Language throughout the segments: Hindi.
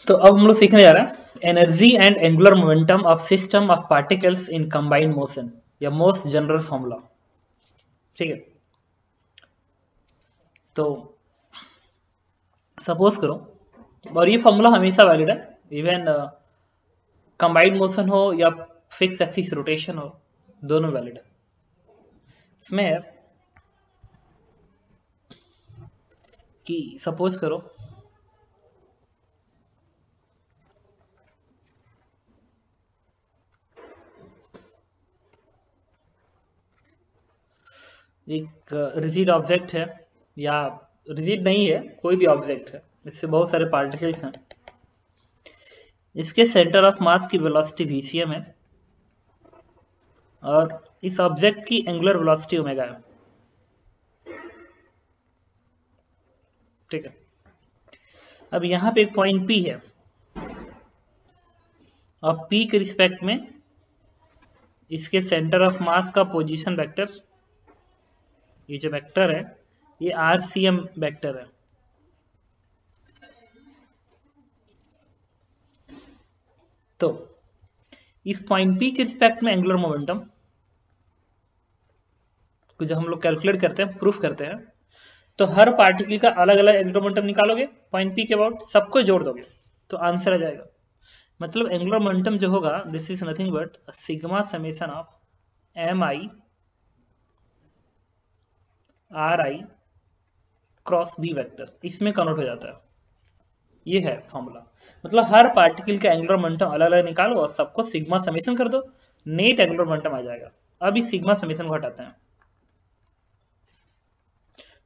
तो अब हम लोग सीखने जा रहे हैं energy and angular momentum of system of particles in combined motion, या मोस्ट जनरल फॉर्मूला। ठीक है, तो सपोज करो, और ये फॉर्मूला हमेशा वैलिड है, इवन कंबाइंड मोशन हो या फिक्स एक्सिस रोटेशन हो, दोनों वैलिड है। इसमें है कि सपोज करो एक रिजिड ऑब्जेक्ट है, या रिजिड नहीं है, कोई भी ऑब्जेक्ट है, इससे बहुत सारे पार्टिकल्स हैं। इसके सेंटर ऑफ मास की वेलोसिटी vcm है, और इस ऑब्जेक्ट की एंगुलर वेलोसिटी ओमेगा है। ठीक है, अब यहाँ पे एक पॉइंट P है, और P के रिस्पेक्ट में इसके सेंटर ऑफ मास का पोजीशन वेक्टर, ये जो वेक्टर है ये RCM वेक्टर है। तो इस पॉइंट P के रिस्पेक्ट में एंगुलर मोमेंटम को जब हम लोग कैलकुलेट करते हैं, प्रूफ करते हैं, तो हर पार्टिकल का अलग अलग एंगुलर मोमेंटम निकालोगे पॉइंट P के अबाउट, सबको जोड़ दोगे तो आंसर आ जाएगा। मतलब एंगुलर मोमेंटम जो होगा, this is nothing but sigma summation of MI RI cross B vector, इसमें कन्वर्ट हो जाता है। ये है फॉर्मूला। मतलब हर पार्टिकल का एंगुलर मोमेंटम अलग अलग निकालो और सबको सिग्मा समेशन कर दो, नेट एंगुलर मोमेंटम आ जाएगा। अब इस सिग्मा समेशन को हटाते हैं,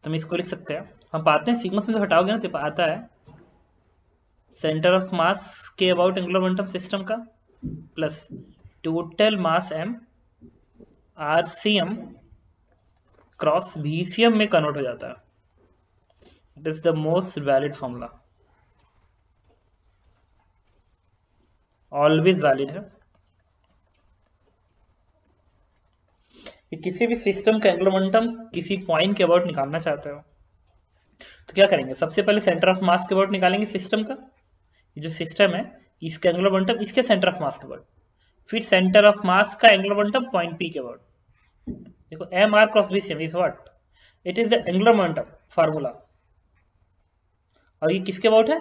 तो हम इसको लिख सकते हैं, हम पाते हैं सिग्मा समेशन हटाओगे ना तो आता है सेंटर ऑफ मास के अबाउट एंगुलर मोमेंटम सिस्टम का plus total mass m RCM cross VCM में कन्वर्ट हो जाता है। It is the most valid formula, always valid है। कि किसी भी सिस्टम का एंगुलर मोमेंटम किसी पॉइंट के अबाउट निकालना चाहते हो तो क्या करेंगे, सबसे पहले सेंटर ऑफ मास के अबाउट निकालेंगे सिस्टम का। ये जो सिस्टम है इसका एंगुलर मोमेंटम इसके सेंटर ऑफ मास के अबाउट, फिर सेंटर ऑफ मास का एंगुलर मोमेंटम पॉइंट P के अबाउट। देखो MR cross VCM is what, it is the angular momentum formula. और ये किसके अबाउट है,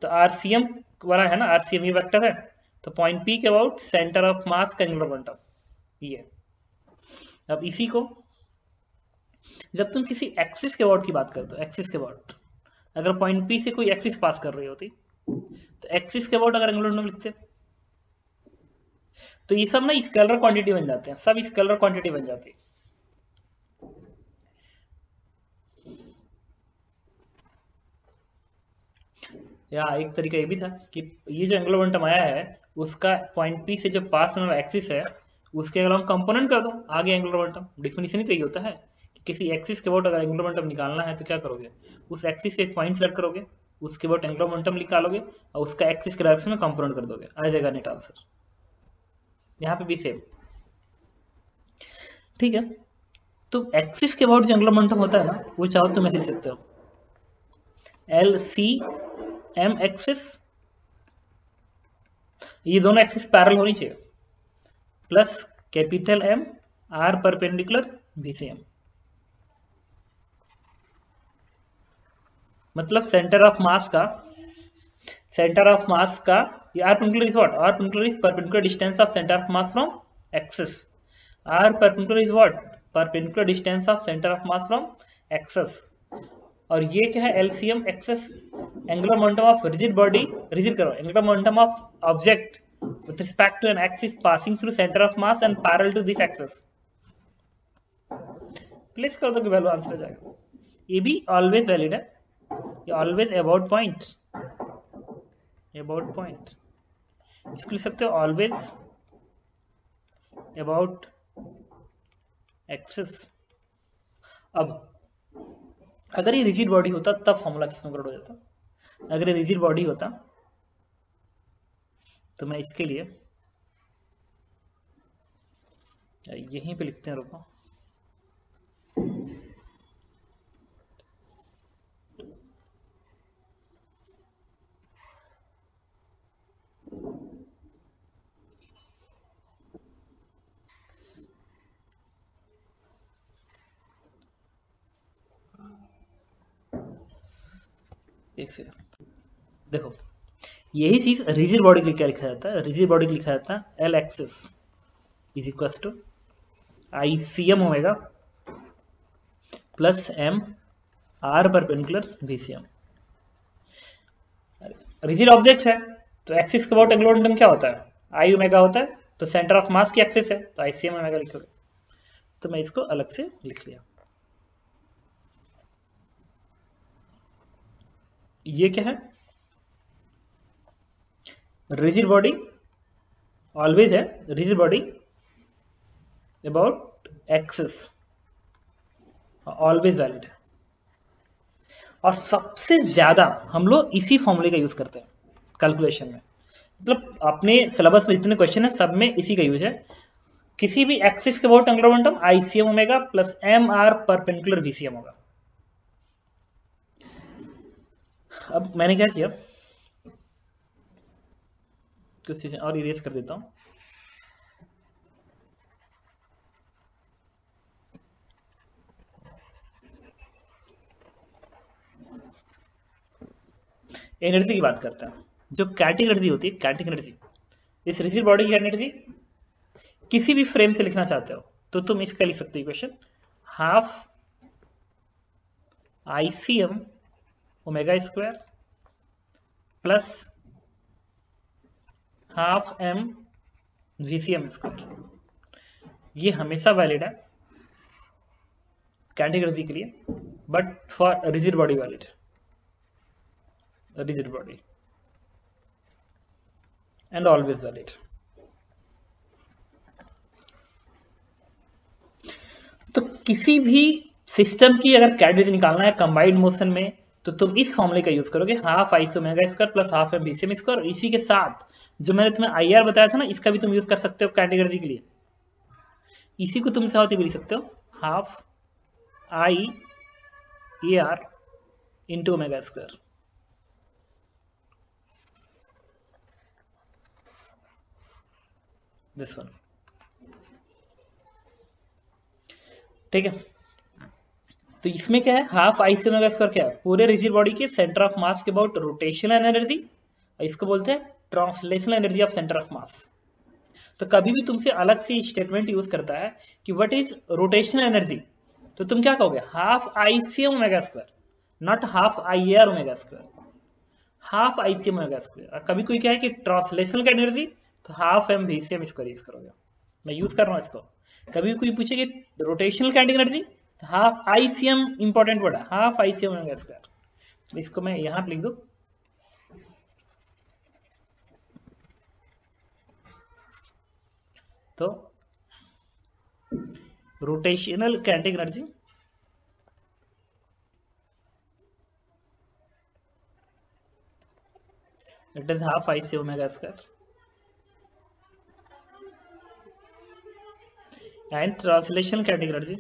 तो RCM वाला है ना, RCM ये वेक्टर है, तो पॉइंट P के अबाउट सेंटर ऑफ मास का एंगुलर मोमेंटम ये। अब इसी को जब तुम किसी एक्सिस के अबाउट की बात करते हो, एक्सिस के अबाउट अगर पॉइंट P से कोई एक्सिस पास कर रही होती तो एक्सिस के अबाउट अगर एंगुलर मोमेंटम लिखते तो ये सब ना स्केलर क्वांटिटी बन जाते हैं, सब स्केलर क्वांटिटी बन जाती है। या एक तरीका ये भी था कि ये जो एंगुलर मोमेंटम आया है उसका पॉइंट P से जो पास होने वाला एक्सिस है उसके अगर हम कंपोनेंट कर दो आगे एंगुलर मोमेंटम। डेफिनेशन ही तो ये होता है कि किसी एक्सिस के अबाउट अगर एंगुलर मोमेंटम निकालना है तो क्या करोगे, उस एक्सिस पे एक पॉइंट सेलेक्ट करोगे, उसके अबाउट एंगुलर मोमेंटम निकालोगे और उसका एक्सिस के डायरेक्शन में कंपोनेंट कर दोगे, आ जाएगा नेट आंसर। यहाँ पे भी सेम। ठीक है, तो एक्सिस के अबाउट जो एंगुलर मोमेंटम होता है ना वो चाहो तो मैं लिख सकते हो LCM एक्सिस, ये दोनों एक्सिस पैरेलल होनी चाहिए, plus capital M R perpendicular VCM। मतलब सेंटर ऑफ मास का ये R perpendicular is what, R perpendicular is perpendicular distance of center of mass from axis, R perpendicular is what, perpendicular distance of center of mass from axis। और ये क्या है LCM axis, angular momentum of rigid body, rigid करो, angular momentum of object with respect to an axis passing through center of mass and parallel to this axis। Place कर दो कि वैल्यू आंसर आ जाएगा। ये भी ऑलवेज वैलिड है, ये always about point, about point इसको लिख सकते हो ऑलवेज अबाउट एक्सेस। अब अगर ये रिजिड बॉडी होता तब फॉर्मूला किसमें कन्वर्ट हो जाता, अगर ये रिजिड बॉडी होता तो मैं इसके लिए यहीं पे लिखते हैं, रुको, एक सेकंड देखो, यही चीज रिजिड बॉडी के लिए क्या लिखा जाता है, रिजिड बॉडी के लिखा जाता है L axis is equal to ICM omega plus M R perpendicular VCM। Rigid object है तो एक्सिस के अबाउट एंगुलर मोमेंटम क्या होता है, I ओमेगा होता है, तो सेंटर ऑफ मास की एक्सिस है तो ICM ओमेगा लिखोगे, तो मैं इसको अलग से लिख लिया। ये क्या है, रिजिड बॉडी ऑलवेज है, rigid body about axis always valid है। और सबसे ज्यादा हम लोग इसी फॉर्मूले का यूज करते हैं कैलकुलेशन में, मतलब अपने सिलेबस में जितने क्वेश्चन है सब में इसी का यूज है। किसी भी एक्सिस के about angular momentum ICM omega plus MR perpendicular VCM होगा। अब मैंने क्या किया, कुछ चीजें और इरेज कर देता हूं। एनर्जी की बात करते हैं, जो कैटिक एनर्जी होती है, कैटिक एनर्जी, इस रिजिड बॉडी की एनर्जी किसी भी फ्रेम से लिखना चाहते हो तो तुम इसका लिख सकते हो equation, half ICM omega square plus half M VCM square. ये हमेशा वैलिड है कैटिक एनर्जी के लिए, but for rigid body valid, rigid body and always valid. तो किसी भी सिस्टम की अगर कैटेगरी निकालना है कंबाइंड मोशन में तो तुम इस फॉर्मूले का यूज करोगे, half IC omega square plus half M VCM square. इसी के साथ जो मैंने तुम्हें IR बताया था ना, इसका भी तुम यूज कर सकते हो कैटेगरी के लिए। इसी को तुम चाहो तो भी लिख सकते हो, half IAR into omega square. This one, ठीक है। तो इसमें क्या है, हाफ IC ओमेगा स्क्वायर क्या है, पूरे रिजिड बॉडी के सेंटर ऑफ मास के अबाउट रोटेशनल एनर्जी, इसको बोलते हैं translational energy of centre of मास। तो कभी भी तुमसे अलग से स्टेटमेंट यूज करता है कि व्हाट इज रोटेशनल एनर्जी, तो तुम क्या कहोगे, half ICM omega square, not half IAR omega square, half ICM omega square. कभी कोई क्या है कि ट्रांसलेशनल का एनर्जी, तो half M VCM square use करोगे। मैं यूज कर रहा हूं इसको। कभी कोई पूछे कि रोटेशनल काइनेटिक एनर्जी, तो हाफ ICM इंपॉर्टेंट वर्ड है, हाफ ICM ओमेगा स्क्वायर। इसको मैं यहां पे लिख दूं, तो rotational kinetic energy it is half ICM omega square and translation kinetic energy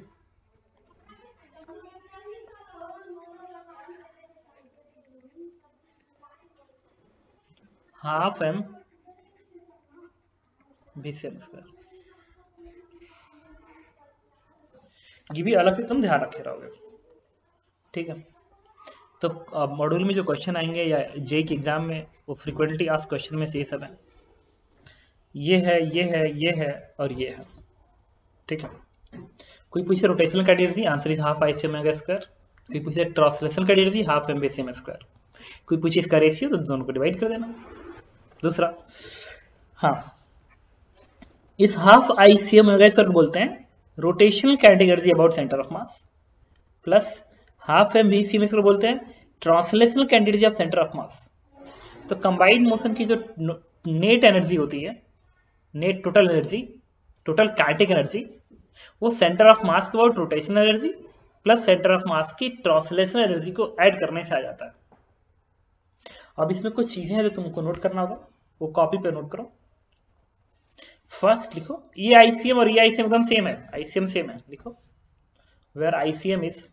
half M VCM square. ये भी अलग से तुम ध्यान रखे रहोगे, ठीक है। तो मॉड्यूल में जो क्वेश्चन आएंगे या जे के एग्जाम में, वो फ्रीक्वेंटली आस्क्ड क्वेश्चन में से ये सब है, ये है, ये है, ये है और ये है, ठीक है। कोई पूछे rotational category, answer is half ICM omega square. कोई पूछे translational category, half M VCM square. कोई पूछे इसका रेशियो, तो दोनों को डिवाइड कर देना। दूसरा, हाँ, इस हाफ ICM ओमेगा स्क्वायर को बोलते हैं rotational kinetic energy about centre of mass, plus half M VCM square बोलते हैं translational kinetic energy of centre of मास। तो कंबाइंड मोशन की जो नेट एनर्जी होती है, net total energy, total kinetic energy, वो सेंटर ऑफ मास के about rotational energy plus centre of मास की ट्रांसलेशनल एनर्जी को ऐड करने से आ जाता है। अब इसमें कुछ चीजें हैं जो तुमको नोट करना होगा, वो कॉपी पे नोट करो। फर्स्ट लिखो, ये ICM और ये ICM एकदम सेम है, ICM सेम है, लिखो where ICM is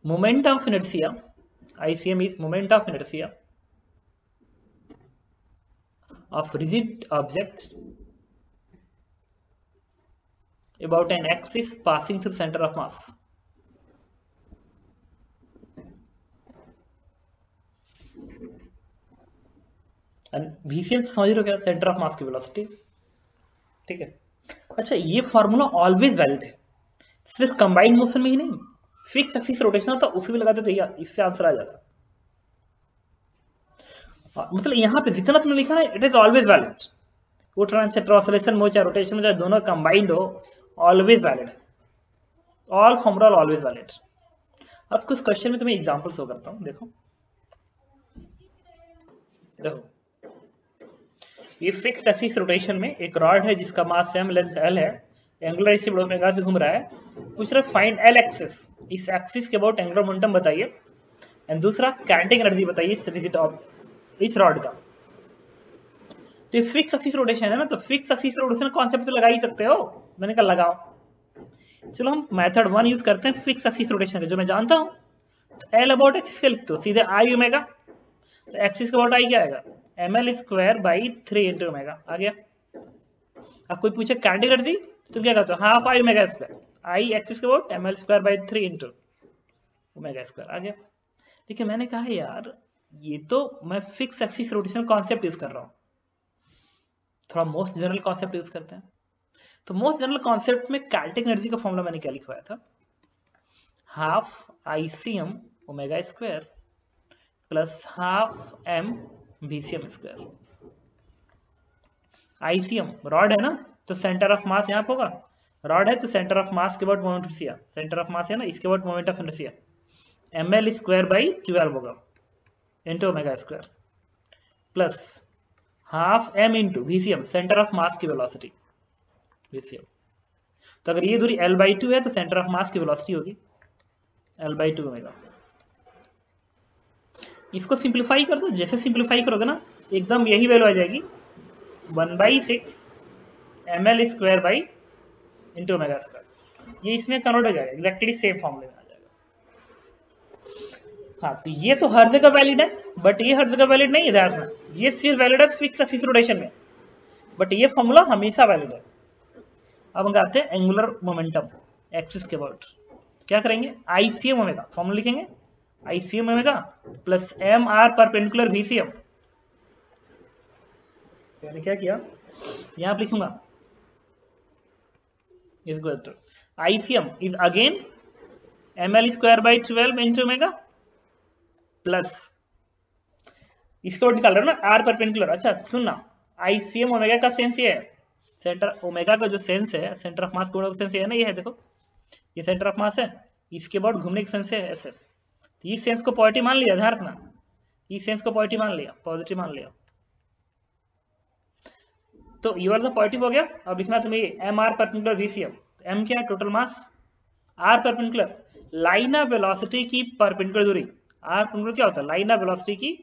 moment of inertia, ICM is moment of inertia of rigid object about an axis passing through center of mass. VCM समझ रहे हो क्या, सेंटर ऑफ मास की वेलोसिटी, ठीक है। अच्छा ये फॉर्मूला ऑलवेज वैलिड है, सिर्फ कंबाइंड मोशन में ही नहीं, फिक्स एक्सिस रोटेशन होता उसी में लगा देते या इससे आंसर आ जाता। मतलब यहाँ पे जितना तुमने लिखा ना इट इज ऑलवेज वैलिड, वो ट्रांसलेशन में चाहे रोटेशन में चाहे दोनों कंबाइंड हो, ऑलवेज वैलिड है, ऑल फॉर्मूला ऑलवेज वैलिड। अब कुछ क्वेश्चन में तुम्हें एग्जांपल शो करता हूँ, देखो देखो ये फिक्स एक्सिस रोटेशन में एक रॉड है जिसका मास m लेंथ l है, एंगुलर स्पीड ओमेगा से घूम रहा है, पूछ रहा है फाइंड l एक्सिस, इस एक्सिस के अबाउट एंगुलर मोमेंटम बताइए, एंड दूसरा काइनेटिक एनर्जी बताइए इस रिजिड ऑफ इस रॉड का। तो ये फिक्स एक्सिस रोटेशन है ना, तो फिक्स एक्सिस रोटेशन कॉन्सेप्ट तो लगा ही सकते हो, मैंने कहा लगाओ। चलो हम मेथड 1 यूज करते हैं फिक्स एक्सिस रोटेशन का, जो मैं जानता हूं, तो एल अबाउट एक्सिस के लिखते हो सीधे आई ओमेगा, तो एक्सिस के अबाउट आई क्या आएगा, ml square by 3 into omega आ गया। अब कोई पूछे काइनेटिक एनर्जी तो क्या कहते हो, half I omega square, I axis के about ml square by 3 into omega square आ गया। लेकिन मैंने कहा यार ये तो मैं fix axis rotation concept use कर रहा हूं, थोड़ा मोस्ट जनरल कॉन्सेप्ट यूज करते हैं। तो मोस्ट जनरल कॉन्सेप्ट में काइनेटिक एनर्जी का फॉर्मूला मैंने क्या लिखवाया था, half ICM omega square plus half m VCM square. ICM rod है ना, तो सेंटर ऑफ मास यहाँ पे होगा, रॉड है तो सेंटर ऑफ मास के about moment of inertia, centre of मास है ना, इसके about moment of inertia ml square by 12 होगा into omega square, plus half m into VCM centre of मास की वेलोसिटी VCM। तो अगर ये दूरी l/2 है तो सेंटर ऑफ मास की वेलोसिटी होगी l/2 ओमेगा। इसको सिंप्लीफाई कर दो, जैसे सिंप्लीफाई करोगे ना एकदम यही वैल्यू आ जाएगी 1/6 ml square by into omega square, ये इसमें कन्वर्ट हो जाएगा एग्जैक्टली सेम फॉर्मूले में आ जाएगा। हाँ तो ये तो हर जगह वैलिड है, बट ये हर जगह वैलिड नहीं है, ध्यान रखना ये सिर्फ वैलिड है फिक्स एक्सिस रोटेशन में, बट ये फॉर्मूला हमेशा वैलिड है। अब हम आते हैं एंगुलर मोमेंटम एक्सिस के अबाउट, क्या करेंगे ICM ओमेगा, फॉर्मूला लिखेंगे ICM omega plus MR perpendicular VCM। मैंने क्या किया यहां पर लिखूंगा is equal to ICM is again ml square by 12 into omega plus इसके ऊपर निकाल रहे हो ना R परपेंडिकुलर। अच्छा सुनना, ICM ओमेगा का सेंस ये है, सेंटर ओमेगा का जो सेंस है सेंटर ऑफ मास का सेंस ये है ना, ये है देखो ये सेंटर ऑफ मास है, इसके बाद घूमने का सेंस है ऐसे, तो इस सेंस को पॉजिटिव मान लिया, ध्यान रखना इस सेंस को पॉजिटिव मान लिया, पॉजिटिव मान लिया, तो ये वाला पॉजिटिव हो गया। अब लिखना तुम्हें MR परपेंडिकुलर VCM, M क्या है total mass, R perpendicular line of velocity की परपेंडिकुलर दूरी, R परपेंडिकुलर क्या होता है लाइन ऑफ वेलोसिटी की,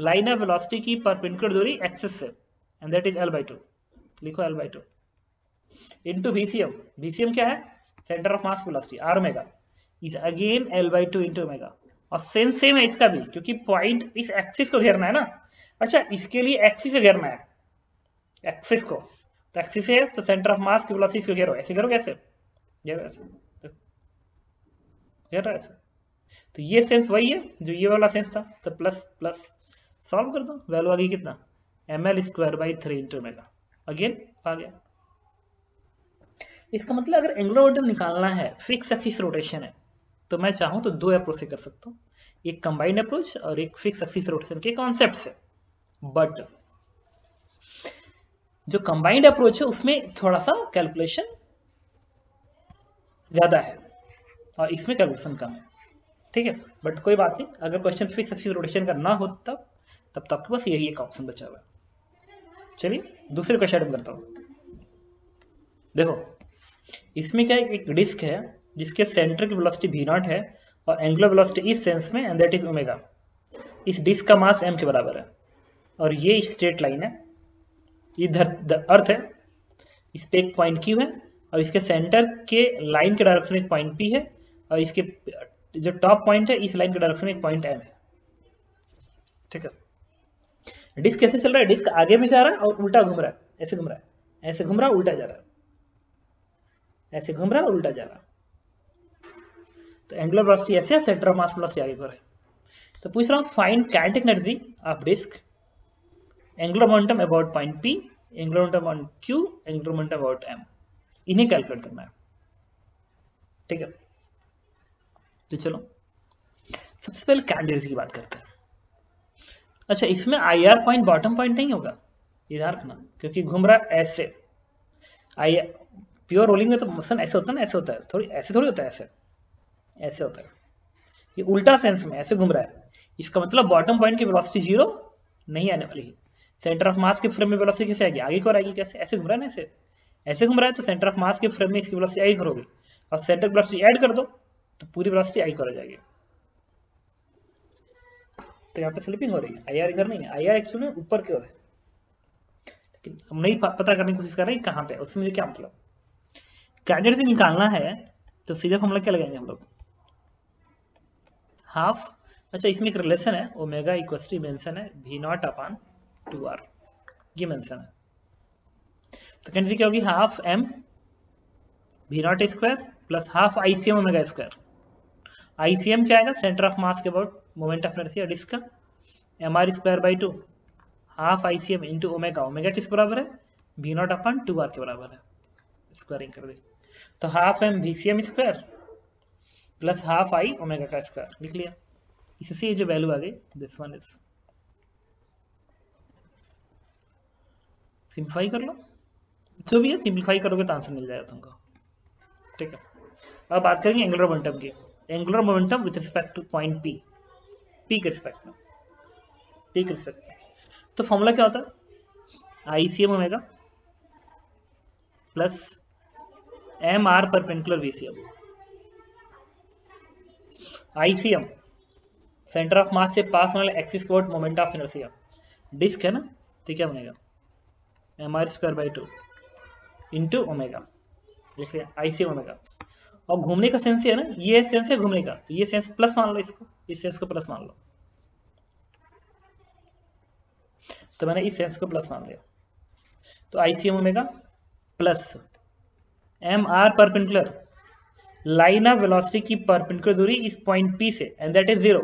लाइन ऑफ वेलोसिटी की परपेंडिकुलर दूरी एक्सिस से, एंड दैट इज l/2, लिखो l/2 इनटू VCM, VCM क्या है centre of mass velocity R omega is again l/2 into omega, और सेम है इसका भी क्योंकि पॉइंट इस एक्सिस को घेरना है ना। अच्छा इसके लिए एक्सिस से घेरना है एक्सिस को, तो एक्सिस है तो सेंटर ऑफ मास की वेलोसिटी को घेरो, ऐसे घेरो कैसे घेरो ऐसे घेरो ऐसे, तो ये सेंस वही है जो ये वाला सेंस था, तो प्लस प्लस सॉल्व कर दो, वैल्यू आ गई कितना ml square by 3 into omega, again आ गया। इसका मतलब अगर एंगुलर मोमेंटम निकालना है फिक्स एक्सिस रोटेशन है तो मैं चाहूं तो दो अप्रोच से कर सकता हूं, एक कंबाइंड अप्रोच और एक फिक्स एक्सिस रोटेशन के कॉन्सेप्ट से। बट जो कंबाइंड अप्रोच है उसमें थोड़ा सा कैलकुलेशन ज्यादा है और इसमें कैलकुलेशन कम है, ठीक है। बट कोई बात नहीं, अगर क्वेश्चन फिक्स एक्सिस रोटेशन का ना हो तब आपके पास यही एक ऑप्शन बचा हुआ है। चलिए दूसरे क्वेश्चन अटेम्प्ट करता हूं। देखो इसमें क्या एक डिस्क है जिसके सेंटर की वेलोसिटी v0 है और एंगुलर वेलोसिटी इस सेंस में एंड दैट इज ओमेगा। इस डिस्क का मास m के बराबर है और ये स्ट्रेट लाइन है, इधर अर्थ है, इस पे एक पॉइंट Q है और इसके सेंटर के लाइन के डायरेक्शन में एक पॉइंट P है और इसके जो टॉप पॉइंट है इस लाइन के डायरेक्शन में एक पॉइंट M है, ठीक है। डिस्क कैसे चल रहा है, डिस्क आगे भी जा रहा है और उल्टा घूम रहा है, ऐसे घूम रहा है, ऐसे घूम रहा है उल्टा जा रहा है, ऐसे घूम रहा है और उल्टा जा रहा है, तो एंगुलर वेलोसिटी ऐसे है, सेंटर ऑफ मास वेलोसिटी आगे को है। तो पूछ रहा हूँ find kinetic energy of disc, angular momentum about point P, angular momentum on Q, angular momentum about M, इन्हें कैलकुलेट करना है। ठीक है, तो चलो सबसे पहले काइनेटिक एनर्जी की बात करते हैं। अच्छा, इसमें IR पॉइंट बॉटम पॉइंट नहीं होगा, ध्यान रखना, क्योंकि घूम रहा है ऐसे। प्योर रोलिंग में तो मोशन ऐसे होता है ना, ऐसे होता है, थोड़ी ऐसे थोड़ी होता है, ऐसे ऐसे होता है। ये उल्टा सेंस में ऐसे घूम रहा है, इसका मतलब बॉटम पॉइंट की वेलोसिटी 0 नहीं आने वाली है। सेंटर ऑफ मास के फ्रेम में वेलोसिटी कैसे आएगी, आगे को आएगी, कैसे, ऐसे घूम रहा है ना, ऐसे ऐसे घूम रहा है, तो सेंटर ऑफ मास के फ्रेम में इसकी वेलोसिटी आगे करोगे और सेंटर की वेलोसिटी ऐड कर दो तो पूरी वेलोसिटी आगे कर जाएगी। तो यहाँ पे स्लिपिंग हो रही है, IR इधर नहीं है, IR एक्चुअली ऊपर की ओर है, लेकिन हम नहीं पता करने की कोशिश कर रहे हैं कहाँ पे, उसमें मुझे क्या मतलब। काइनेटिक एनर्जी निकालना है तो सीधे फॉर्मूला क्या लगाएंगे हम लोग, हाफ। अच्छा, इसमें एक रिलेशन है, ओमेगा इक्वल्स टू मेंशन है V0 अपॉन 2R, ये मेंशन है। तो कैंसिल क्या होगी, half M V0 square plus half ICM omega square. ICM क्या आएगा, सेंटर ऑफ मास के about moment of inertia disc का, MR square by 2 half ICM into omega, omega किस बराबर है, V0 अपॉन 2R के बराबर है, स्क्वायरिंग कर दी। तो half M VCM square plus half I omega का स्क्वायर लिख लिया। इससे ये जो वैल्यू आ गई, दिस वन इज, सिंप्लीफाई कर लो, जो भी है सिंप्लीफाई करोगे तो आंसर मिल जाएगा तुमको। ठीक है, अब बात करेंगे एंगुलर मोमेंटम की। Angular momentum with respect to point P, P के रिस्पेक्ट में, P के रिस्पेक्ट में। तो फॉर्मूला क्या होता है, ICM omega plus MR perpendicular VCM। ICM centre of मास से पास होने वाले एक्सिस के मोमेंट ऑफ इनर्शिया, डिस्क है ना, तो क्या बनेगा MR square by 2 into omega, इसलिए ICM ओमेगा। और घूमने का सेंस है ना, ये सेंस है घूमने का, तो ये सेंस प्लस मान लो, इसको इस सेंस को प्लस मान लो, तो मैंने इस सेंस को प्लस मान लिया। तो ICM omega plus MR perpendicular, line of velocity की परपेंडिकुलर दूरी इस पॉइंट P से, एंड दैट इज 0,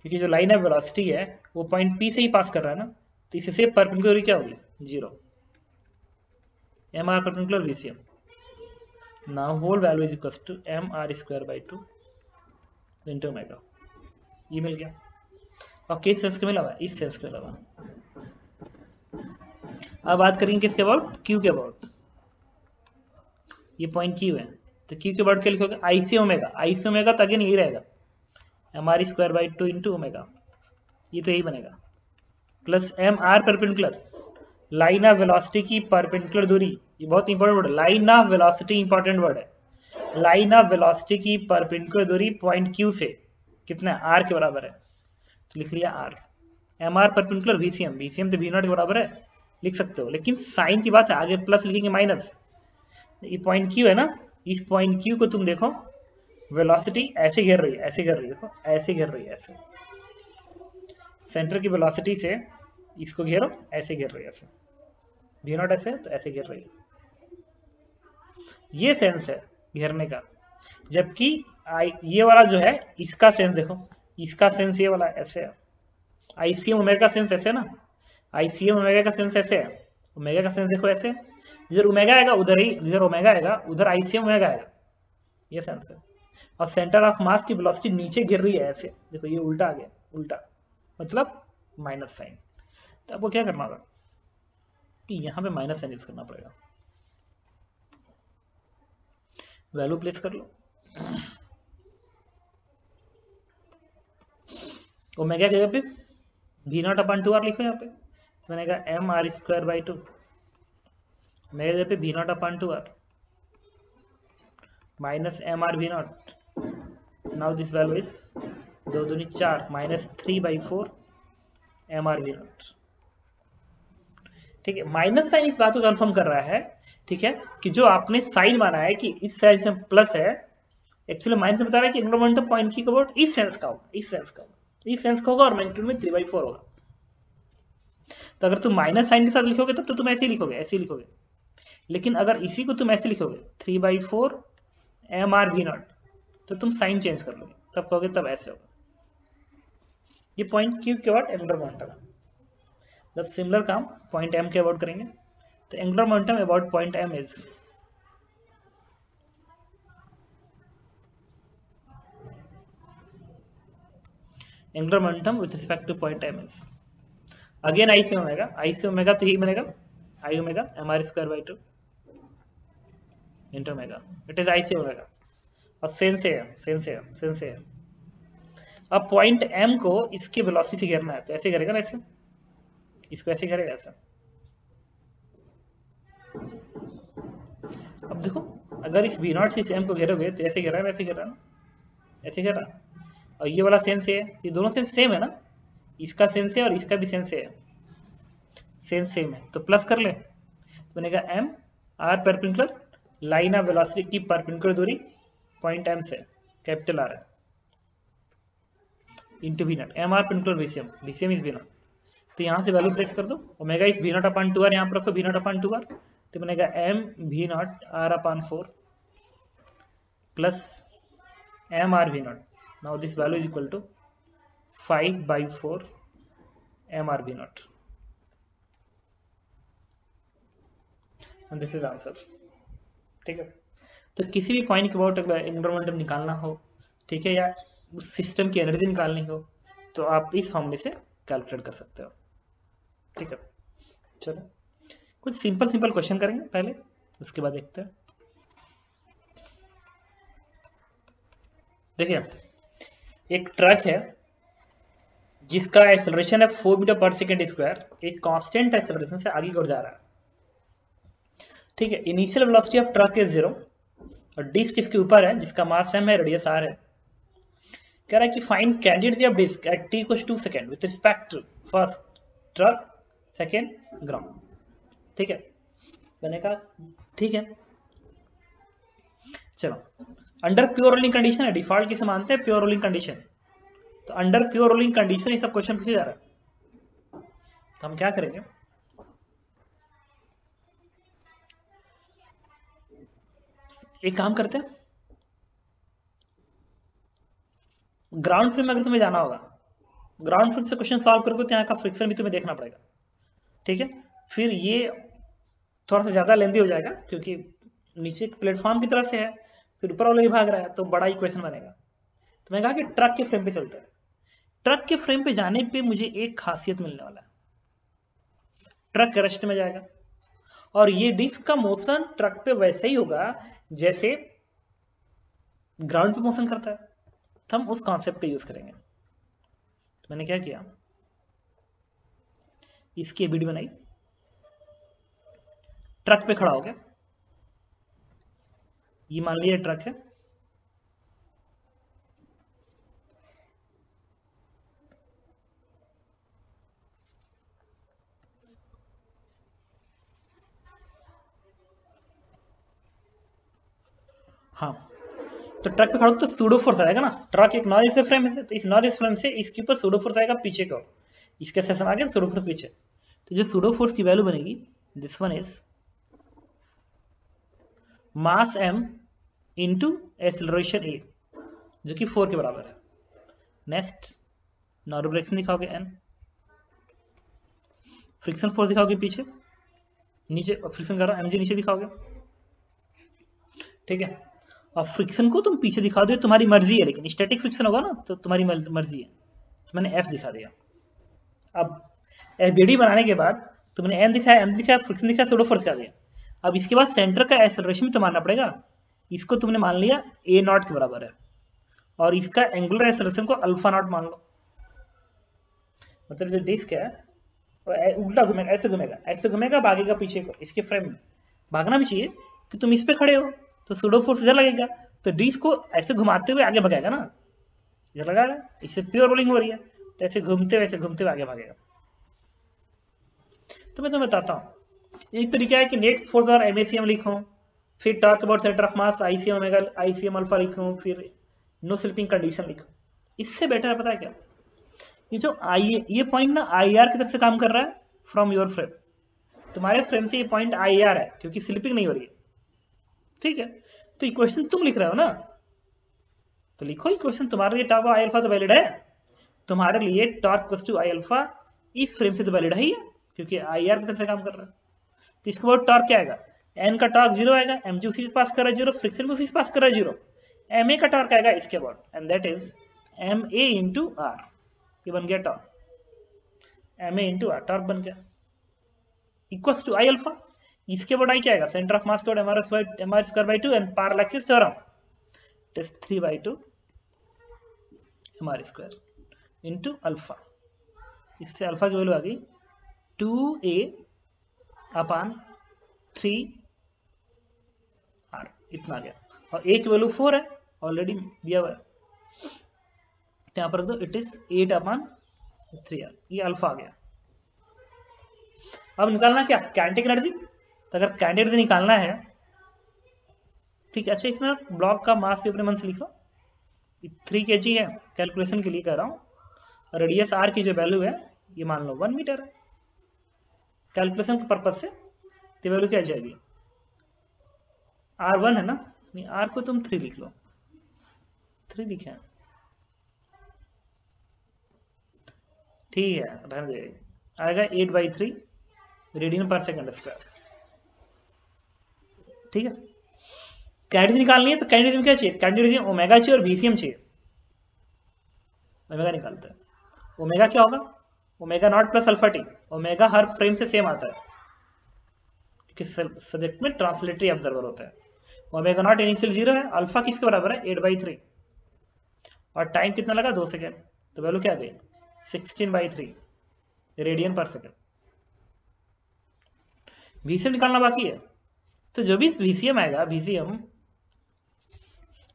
क्योंकि जो लाइन ऑफ वेलोसिटी है वो पॉइंट P से ही पास कर रहा है ना, तो इससे परपेंडिकुलर दूरी क्या होगी, 0। MR perpendicular VCM, now whole value is equal to MR square by 2 into omega, ये मिल गया। और किस सेंस के मिला हुआ है, इस सेंस के मिला हुआ। अब बात करेंगे किसके अबाउट, Q के अबाउट। ये पॉइंट Q है, तो Q के अबाउट क्या लिखोगे, IC ओमेगा, IC ओमेगा तो अगेन यही रहेगा, MR square by 2 into omega, ये तो यही बनेगा, plus MR perpendicular, line of velocity की परपेंडिकुलर दूरी, ये बहुत इंपॉर्टेंट वर्ड है, line of velocity important word है। लाइन ऑफ वेलोसिटी की परपेंडिकुलर दूरी पॉइंट Q से कितना, R के बराबर है, तो लिख लिया R। MR perpendicular VCM, VCM तो V0 के बराबर है, लिख सकते हो, लेकिन साइन की बात है, आगे प्लस लिखेंगे माइनस। ये पॉइंट Q है ना, इस पॉइंट Q को तुम देखो, वेलोसिटी ऐसे गिर रही है, ऐसे गिर रही है, देखो ऐसे गिर रही है, ऐसे सेंटर की वेलोसिटी से इसको घेरो, ऐसे गिर रही है, ऐसे V0 ऐसे तो ऐसे गिर रही है, ये सेंस है घेरने का। जबकि ये वाला जो है, इसका सेंस देखो, इसका सेंस ये वाला ऐसे है, ICM ओमेगा का सेंस ऐसे ना, ICM ओमेगा का सेंस ऐसे है, ओमेगा का सेंस देखो ऐसे, जिधर ओमेगा आएगा उधर ही, जिधर ओमेगा आएगा उधर ICM ओमेगा आएगा, ये सेंस है। और सेंटर ऑफ मास की वेलोसिटी नीचे गिर रही है ऐसे, देखो ये उल्टा आ गया, उल्टा मतलब माइनस साइन। तो आपको क्या करना होगा कि यहाँ पे माइनस साइन यूज करना पड़ेगा, वैल्यू प्लेस कर लो, ओमेगा की जगह पे V0 अपॉन 2R लिखो यहाँ पे, तो मैंने कहा MR स्क्वायर बाई 2, मेरे जगह पे V0 upon 2R minus MR V0, now this value is 2 दूनी 4 माइनस 3/4 MR V0। ठीक है, माइनस साइन इस बात को कंफर्म कर रहा है, ठीक है, कि जो आपने साइन माना है कि इस साइन से प्लस है, एक्चुअली माइनस बता रहा है कि एंगुलर मोमेंटम पॉइंट की अबाउट इस सेंस का होगा, इस सेंस का, इस सेंस का होगा, और मैग्नीट्यूड में 3/4 होगा। तो अगर तुम माइनस साइन के साथ लिखोगे तब तो तुम ऐसे ही लिखोगे, ऐसे ही लिखोगे, लेकिन अगर इसी को तुम ऐसे लिखोगे 3/4 MR V0, तो तुम साइन चेंज कर लोगे, तब कहोगे तब ऐसे होगा। ये पॉइंट क्यू के अबाउट एंगुलर मोमेंटम है। द सिमिलर काम पॉइंट एम के अबाउट करेंगे। तो angular momentum about point M is angular momentum with respect to point M is again I C omega तो यही बनेगा I omega M R square by 2 into omega, it is I C omega. और सेम से है। अब पॉइंट एम को इसकी वेलोसिटी से घेरना है, तो ऐसे करेगा ना, ऐसे इसको ऐसे करेगा ऐसा। अब देखो अगर इस V0 से इस एम को घेरोगे तो ऐसे घेरा है, वैसे घेरा ना, ऐसे घेरा। और ये वाला सेंस है, ये दोनों सेंस सेम है ना, इसका सेंस है और इसका भी सेंस है, सेंस सेम है, तो प्लस कर ले तो बनेगा M R perpendicular line of velocity की परपेंडिकुलर दूरी पॉइंट एम से कैपिटल आर है into V0 M R perpendicular VCM is V0। तो यहाँ से वैल्यू प्लेस कर दो, ओमेगा इस V0 अपॉन 2R यहाँ पर रखो, V0 अपॉन 2R, तो बनेगा M V0 R upon 4 plus M R V0। Now this value is equal to 5/4 M R V0 and this is answer. ठीक है, तो किसी भी पॉइंट के अबाउट अगर एंगुलर मोमेंटम निकालना हो, ठीक है, या उस सिस्टम की एनर्जी निकालनी हो, तो आप इस फॉर्मूले से कैलकुलेट कर सकते हो। ठीक है, चलो कुछ सिंपल क्वेश्चन करेंगे पहले, उसके बाद देखते हैं। देखिए एक ट्रक है जिसका एक्सेलरेशन है 4 मीटर पर सेकेंड स्क्वायर, एक कांस्टेंट एक्सेलरेशन से आगे की ओर जा रहा है। ठीक है, initial velocity of truck is 0 और डिस्क इसके ऊपर है जिसका मास m है, रेडियस r है। कह रहा है कि find candidate of disc at t = 2 second with respect to first truck second ground. ठीक है, बनेगा। ठीक है, चलो अंडर प्योर रोलिंग कंडीशन है, डिफॉल्ट किसे मानते हैं, प्योर रोलिंग कंडीशन। तो अंडर प्योर रोलिंग कंडीशन ये सब क्वेश्चन पूछे जा रहा है, तो हम क्या करेंगे, एक काम करते हैं, ग्राउंड फ्रेम में अगर तुम्हें जाना होगा, ग्राउंड फ्रेम से क्वेश्चन सॉल्व करोगे तो यहाँ का फ्रिक्शन भी तुम्हें देखना पड़ेगा। ठीक है, फिर ये थोड़ा सा ज्यादा लेंदी हो जाएगा क्योंकि नीचे प्लेटफॉर्म की तरफ से है, फिर ऊपर वाला ही भाग रहा है, तो बड़ा ही क्वेश्चन बनेगा। तो मैं कहा कि ट्रक के फ्रेम पे चलते हैं। ट्रक के फ्रेम पे जाने पे मुझे एक खासियत मिलने वाला है, ट्रक रेस्ट में जाएगा और ये डिस्क का मोशन ट्रक पे वैसे ही होगा जैसे ग्राउंड पे मोशन करता है, तो हम उस कॉन्सेप्ट का यूज करेंगे। तो मैंने क्या किया, इसकी वीडियो बनाई, ट्रक पे खड़ा हो गया, ये मान लिया ट्रक है, हाँ, तो ट्रक पे खड़ा हो तो सूडो फोर्स आएगा ना, ट्रक एक नॉन रिसिव फ्रेम है, तो इस नॉन रिसिव फ्रेम से इसके ऊपर सूडो फोर्स आएगा पीछे को, इसके सेशन आगे सूडो फोर्स पीछे। तो जो सूडो फोर्स की वैल्यू बनेगी, this one is mass m into acceleration a, जो कि 4 के बराबर है। नेक्स्ट नॉर्मल डायरेक्शन दिखाओगे n, फ्रिक्शन फोर्स दिखाओगे पीछे नीचे, फ्रिक्शन कर रहा हूं mg नीचे दिखाओगे। ठीक है, और फ्रिक्शन को तुम पीछे दिखा दो, तुम्हारी मर्जी है, लेकिन स्टैटिक फ्रिक्शन होगा ना तो तुम्हारी मर्जी है। तो मैंने f दिखा दिया। अब FBD बनाने के बाद तुमने m दिखाया, फ्रिक्शन दिखाया, सूडो फोर्स दिखा दिया। अब इसके बाद सेंटर का एक्सेलरेशन भी तो मानना पड़ेगा, इसको तुमने मान लिया a0 के बराबर है और इसका एंगुलर एक्सेलरेशन को अल्फा नॉट मान लो। मतलब जो डिस्क है उल्टा घूमेगा, ऐसे घूमेगा भागेगा पीछे को, इसके फ्रेम में भागना भी चाहिए कि तुम इस पे खड़े हो तो सूडो फोर्स इधर लगेगा, तो डिस्क को ऐसे घुमाते हुए आगे भगाएगा ना, इधर लगा रहा है, इससे प्योर रोलिंग हो रही है, तो ऐसे घूमते हुए आगे भागेगा। तो मैं तुम्हें बताता हूँ, एक तरीका है कि नेट फोर्स और MACM लिखो, फिर talk about centre of mass ICM alpha लिखो, फिर नो स्लिपिंग कंडीशन लिखो। इससे बेटर है पता है क्या, ये जो ये पॉइंट ना IR की तरफ से काम कर रहा है फ्रॉम योर फ्रेम, तुम्हारे फ्रेम से ये पॉइंट IR है क्योंकि स्लिपिंग नहीं हो रही है। ठीक है, तो इक्वेशन तुम लिख रहे हो ना, तो लिखो इक्वेशन, तुम्हारे लिए टावा I अल्फा तो वैलिड है, तुम्हारे लिए torque equals to I alpha इस फ्रेम से तो वैलिड है ही है, क्योंकि आई आर की तरफ से काम कर रहा है। तो इसके बाद टॉर्क क्या आएगा, एन का टॉर्क 0 आएगा, एम जी उसी से पास कर रहा है 0, फ्रिक्शन भी उसी से पास कर रहा है 0, एम ए का टॉर्क आएगा इसके बाद, and that is M A into R. ये बन गया torque, M A into R torque बन गया इक्वल्स टू आई अल्फा। इसके बाद आई क्या आएगा, सेंटर ऑफ मास के बाद M R square by 2 and parallel theorem, it is 3/2 M R square into alpha. इससे अल्फा की वैल्यू आ गई 2a अपान 3r, इतना आ गया, और a की वैल्यू 4 है ऑलरेडी दिया हुआ है, यहाँ पर तो इट इज 8/3r, ये अल्फा आ गया। अब निकालना क्या, काइनेटिक एनर्जी। तो अगर काइनेटिक एनर्जी निकालना है, ठीक है, अच्छा इसमें ब्लॉक का मास भी अपने मन से लिख लो, 3 kg है, कैलकुलेशन के लिए कह रहा हूँ, रेडियस r की जो वैल्यू है ये मान लो 1 मीटर है, कैलकुलेशन के पर्पज से, तो वैल्यू क्या आ जाएगी, r1 है ना, नहीं r को तुम 3 लिख लो, 3 लिखे हैं, ठीक है, रहने दे, आएगा 8/3 रेडियन पर सेकंड स्क्वायर, ठीक है। कैंडिडेट निकालनी है तो कैंडिडेट में क्या चाहिए, कैंडिडेट ओमेगा चाहिए और वीसीएम चाहिए, ओमेगा निकालते हैं, ओमेगा क्या होगा, omega naught plus alpha T, omega हर फ्रेम से सेम आता है क्योंकि सब्जेक्ट में ट्रांसलेटरी ऑब्जर्वर होता है, ओमेगा नॉट इनिशियल 0 है, अल्फा किसके बराबर है 8/3, और टाइम कितना लगा 2 सेकेंड, तो वैल्यू क्या आ गई 16/3 रेडियन पर सेकेंड। वीसीएम निकालना बाकी है, तो जो भी वीसीएम आएगा, वीसीएम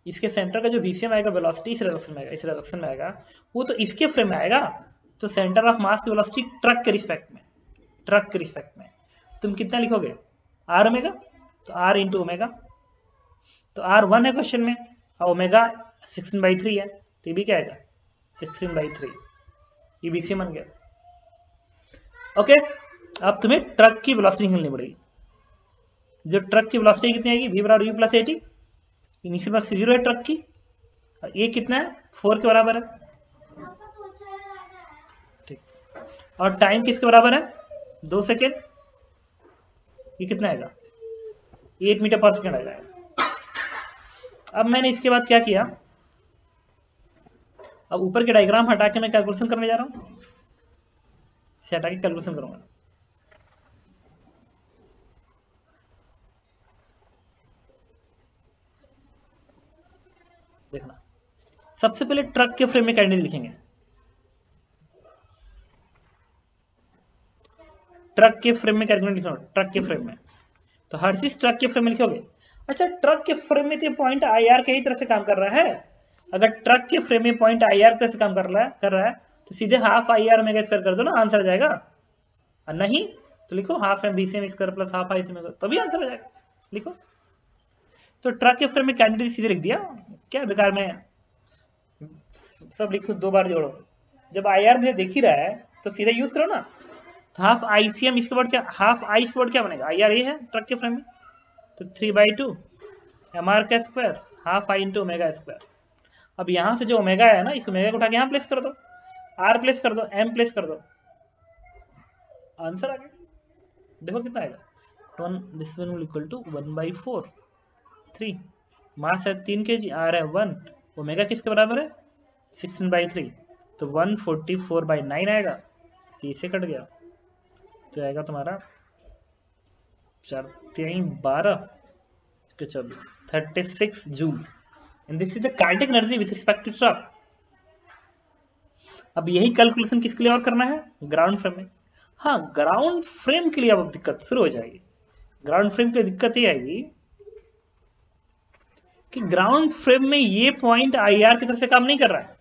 इसके सेंटर का जो वीसीएम आएगा, वेलोसिटी इस डायरेक्शन में आएगा, इस डायरेक्शन में आएगा, वो तो इसके फ्रेम में आएगा, तो सेंटर ऑफ मास की वेलोसिटी ट्रक के रिस्पेक्ट में, ट्रक के रिस्पेक्ट में तुम कितना लिखोगे आर ओमेगा, तो आर इंटू ओमेगा, तो आर 1 है क्वेश्चन में, और ओमेगा 16/3 है, तो ये भी क्या आएगा 16/3, ये वीसीएम बन गया। ओके, अब तुम्हें ट्रक की वेलोसिटी निकालनी पड़ेगी, जो ट्रक की वेलोसिटी कितनी आएगी, v बराबर u प्लस 80, इनिशियल वेलोसिटी 0 है ट्रक की, और ये कितना है 4 के बराबर है, ठीक, और टाइम किसके बराबर है 2 सेकेंड, ये कितना आएगा 8 मीटर पर सेकेंड आएगा। अब मैंने इसके बाद क्या किया, अब ऊपर के डायग्राम हटा के मैं कैलकुलेशन करने जा रहा हूं, इसे हटा के कैलकुलेशन करूंगा। देखना, सबसे पहले ट्रक के फ्रेम में कैंडिडेट लिखेंगे, ट्रक के फ्रेम में कैलकुलेट लिखो, ट्रक के फ्रेम में, तो हर चीज ट्रक के फ्रेम में लिखोगे। अच्छा, ट्रक के फ्रेम में तो पॉइंट आई आर के ही तरह से काम कर रहा है, अगर ट्रक के फ्रेम में पॉइंट आई आर तरह से काम कर रहा है तो सीधे half I are omega square कर दो ना, आंसर आ जाएगा, और नहीं तो लिखो half M B C M square plus half I C M, तो भी आंसर आ जाएगा, लिखो। तो ट्रक के फ्रेम में कैंडिडेट सीधे लिख दिया, क्या बेकार में सब लिखो, 2 बार जोड़ो, जब आई आर मुझे दिख ही रहा है तो सीधे यूज करो ना, तो हाफ आई सी एम, इसके बाद क्या, हाफ आई इसके बाद क्या बनेगा, आई आर ये है ट्रक के फ्रेम में, तो 3/2 एम आर का square half I into omega square. अब यहां से जो ओमेगा है ना, इस ओमेगा को उठा के यहां प्लेस कर दो, आर प्लेस कर दो, एम प्लेस कर दो, आंसर आ गया। देखो कितना आएगा, this one will equal to 1/4, 3, mass है 3 kg, आर है 1, ओमेगा किसके बराबर है 16/3, तो 144/9 आएगा, 30 से कट गया, तो आएगा तुम्हारा 4 3 12 24 36 joule, and this is the kinetic energy with respect to truck. अब यही कैलकुलेशन किसके लिए और करना है, ग्राउंड फ्रेम में। हाँ, ग्राउंड फ्रेम के लिए अब दिक्कत शुरू हो जाएगी, ग्राउंड फ्रेम के लिए दिक्कत ये आएगी कि ग्राउंड फ्रेम में ये पॉइंट आई आर की तरफ से काम नहीं कर रहा है,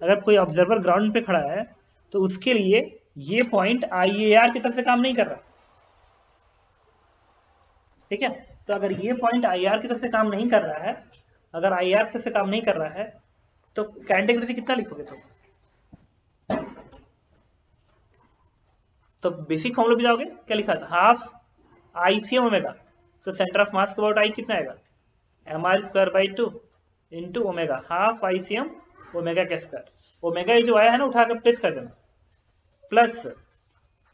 अगर कोई ऑब्जर्वर ग्राउंड पे खड़ा है तो उसके लिए ये पॉइंट आई ए आर की तरफ से काम नहीं कर रहा, ठीक है। तो अगर ये पॉइंट आई आर की तरफ से काम नहीं कर रहा है, अगर आई आर की तरफ से काम नहीं कर रहा है, तो काइनेटिक एनर्जी कितना लिखोगे तुम, तो बेसिक फॉर्मूला भी जाओगे, क्या लिखा था, half I C M omega, तो सेंटर ऑफ मास के अबाउट आई कितना आएगा, M R square by 2 into omega, half I C M omega का स्क्वायर, ओमेगा ये जो आया है ना उठा कर प्लेस कर देना, plus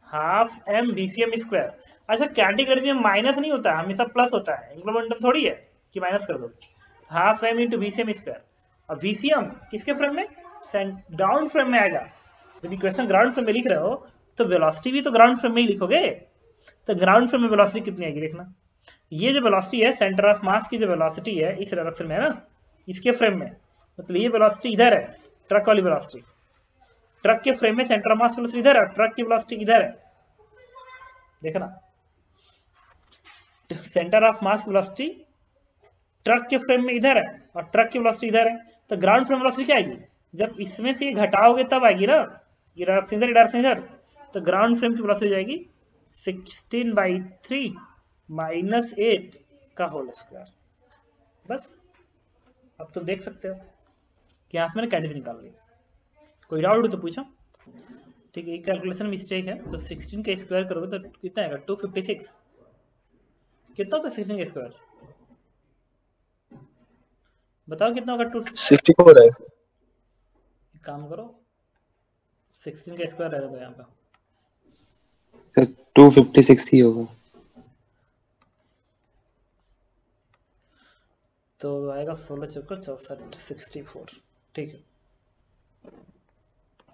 half M BCM square. अच्छा कैटेगरी में माइनस नहीं होता, हमेशा प्लस होता है, एंगुलर मोमेंटम थोड़ी है कि माइनस कर दो। Half M into BCM square, और बीसीएम किसके फ्रेम में, ग्राउंड फ्रेम में आएगा। जब इक्वेशन ग्राउंड फ्रेम में लिख रहे हो तो वेलोसिटी भी तो ग्राउंड फ्रेम में ही लिखोगे। तो ग्राउंड फ्रेम में वेलोसिटी कितनी आएगी देखना, ये जो वेलोसिटी है सेंटर ऑफ मास की जो वेलोसिटी है इस डायरेक्शन में है ना, इसके फ्रेम में, मतलब ये वेलोसिटी इधर है, ट्रक वाली वेलोसिटी, ट्रक के फ्रेम में सेंटर ऑफ मास वेलोसिटी इधर है, ट्रक की वेलोसिटी इधर है, देखना centre of mass velocity truck के फ्रेम में इधर है और ट्रक की वेलोसिटी इधर है, तो ग्राउंड फ्रेम वेलोसिटी क्या आएगी, जब इसमें से घटाओगे तब आएगी ना, ये डायरेक्शन इधर, डायरेक्शन इधर, तो ग्राउंड फ्रेम की वेलोसिटी हो जाएगी 16/3 माइनस 8 का होल स्क्वायर। बस अब तो देख सकते हो कि यहां से मैंने कैंडिस निकाल ली। कोई डाउट हो तो पूछो। ठीक है, कैलकुलेशन मिस्टेक है, तो 16 का स्क्वायर करोगे तो कितना आएगा 256, कितना होता है 16 का स्क्वायर, बताओ कितना होगा 64 है। एक काम करो 16 का स्क्वायर रहता है यहाँ पे, सर 256 ही होगा, तो आएगा 16 चौका 64 64। ठीक है,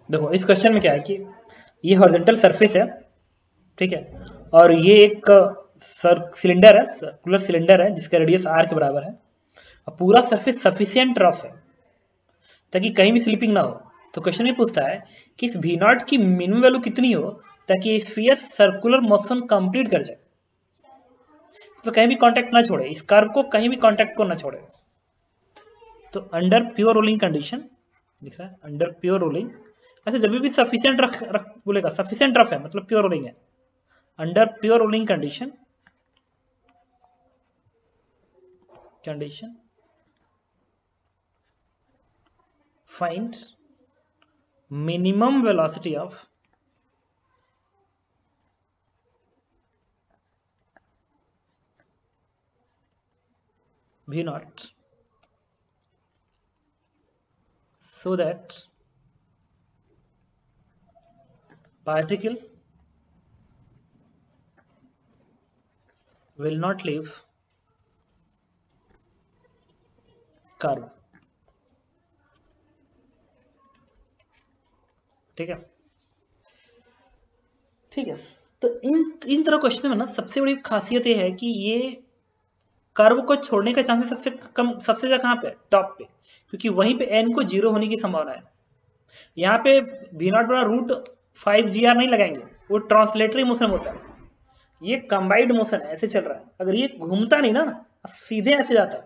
देखो इस क्वेश्चन में क्या है कि ये हॉरिजॉन्टल सरफेस है, ठीक है, और ये एक सिलेंडर है, सर्कुलर सिलेंडर है जिसका रेडियस आर के बराबर है, और पूरा सरफेस सफिशिएंट रफ है ताकि कहीं भी स्लिपिंग ना हो। तो क्वेश्चन ये पूछता है कि इस वी नॉट की मिनिमम वैल्यू कितनी हो ताकि स्फीयर सर्कुलर मोशन कंप्लीट कर जाए, तो कहीं भी कांटेक्ट ना छोड़े, इस कर्व को कहीं भी कांटेक्ट को ना छोड़े। तो अंडर प्योर रोलिंग कंडीशन लिख रहा है, अंडर प्योर रोलिंग, अच्छा जब भी सफिशिएंट रख बोलेगा, सफिशिएंट रफ है मतलब प्योर रोलिंग है, under pure rolling condition find minimum velocity of v naught so that particle will not leave curve। ठीक है, ठीक है, तो इन तरह क्वेश्चन में ना सबसे बड़ी खासियत ये है कि ये कर्व को छोड़ने का चांसेस सबसे कम, सबसे ज्यादा कहाँ पे, टॉप पे, क्योंकि वहीं पे एन को जीरो होने की संभावना है। यहाँ पे वी नॉट बड़ा रूट 5 GR नहीं लगाएंगे, वो ट्रांसलेटरी मोशन होता है, ये कंबाइंड मोशन है, ऐसे चल रहा है, अगर ये घूमता नहीं ना सीधे ऐसे जाता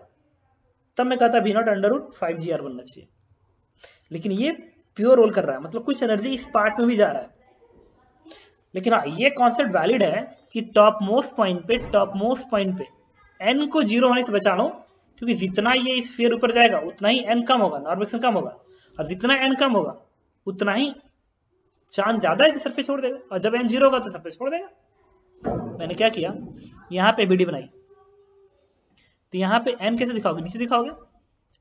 तब मैं कहता V not under root 5 GR बनना चाहिए, लेकिन ये प्योर रोल कर रहा है, मतलब कुछ एनर्जी इस पार्ट में भी जा रहा है। लेकिन हाँ ये कॉन्सेप्ट वैलिड है कि टॉप मोस्ट पॉइंट पे एन को जीरो होने से बचा लो, क्योंकि जितना ये स्फीयर ऊपर जाएगा उतना ही एन कम होगा, नॉर्मल कम होगा, और जितना एन कम होगा उतना ही चांस ज्यादा है कि सरफेस छोड़ देगा, और जब एन जीरो होगा तो सरफेस छोड़ देगा। मैंने क्या किया, यहाँ पे बीडी बनाई, तो यहाँ पे एन कैसे दिखाओगे, नीचे दिखाओगे,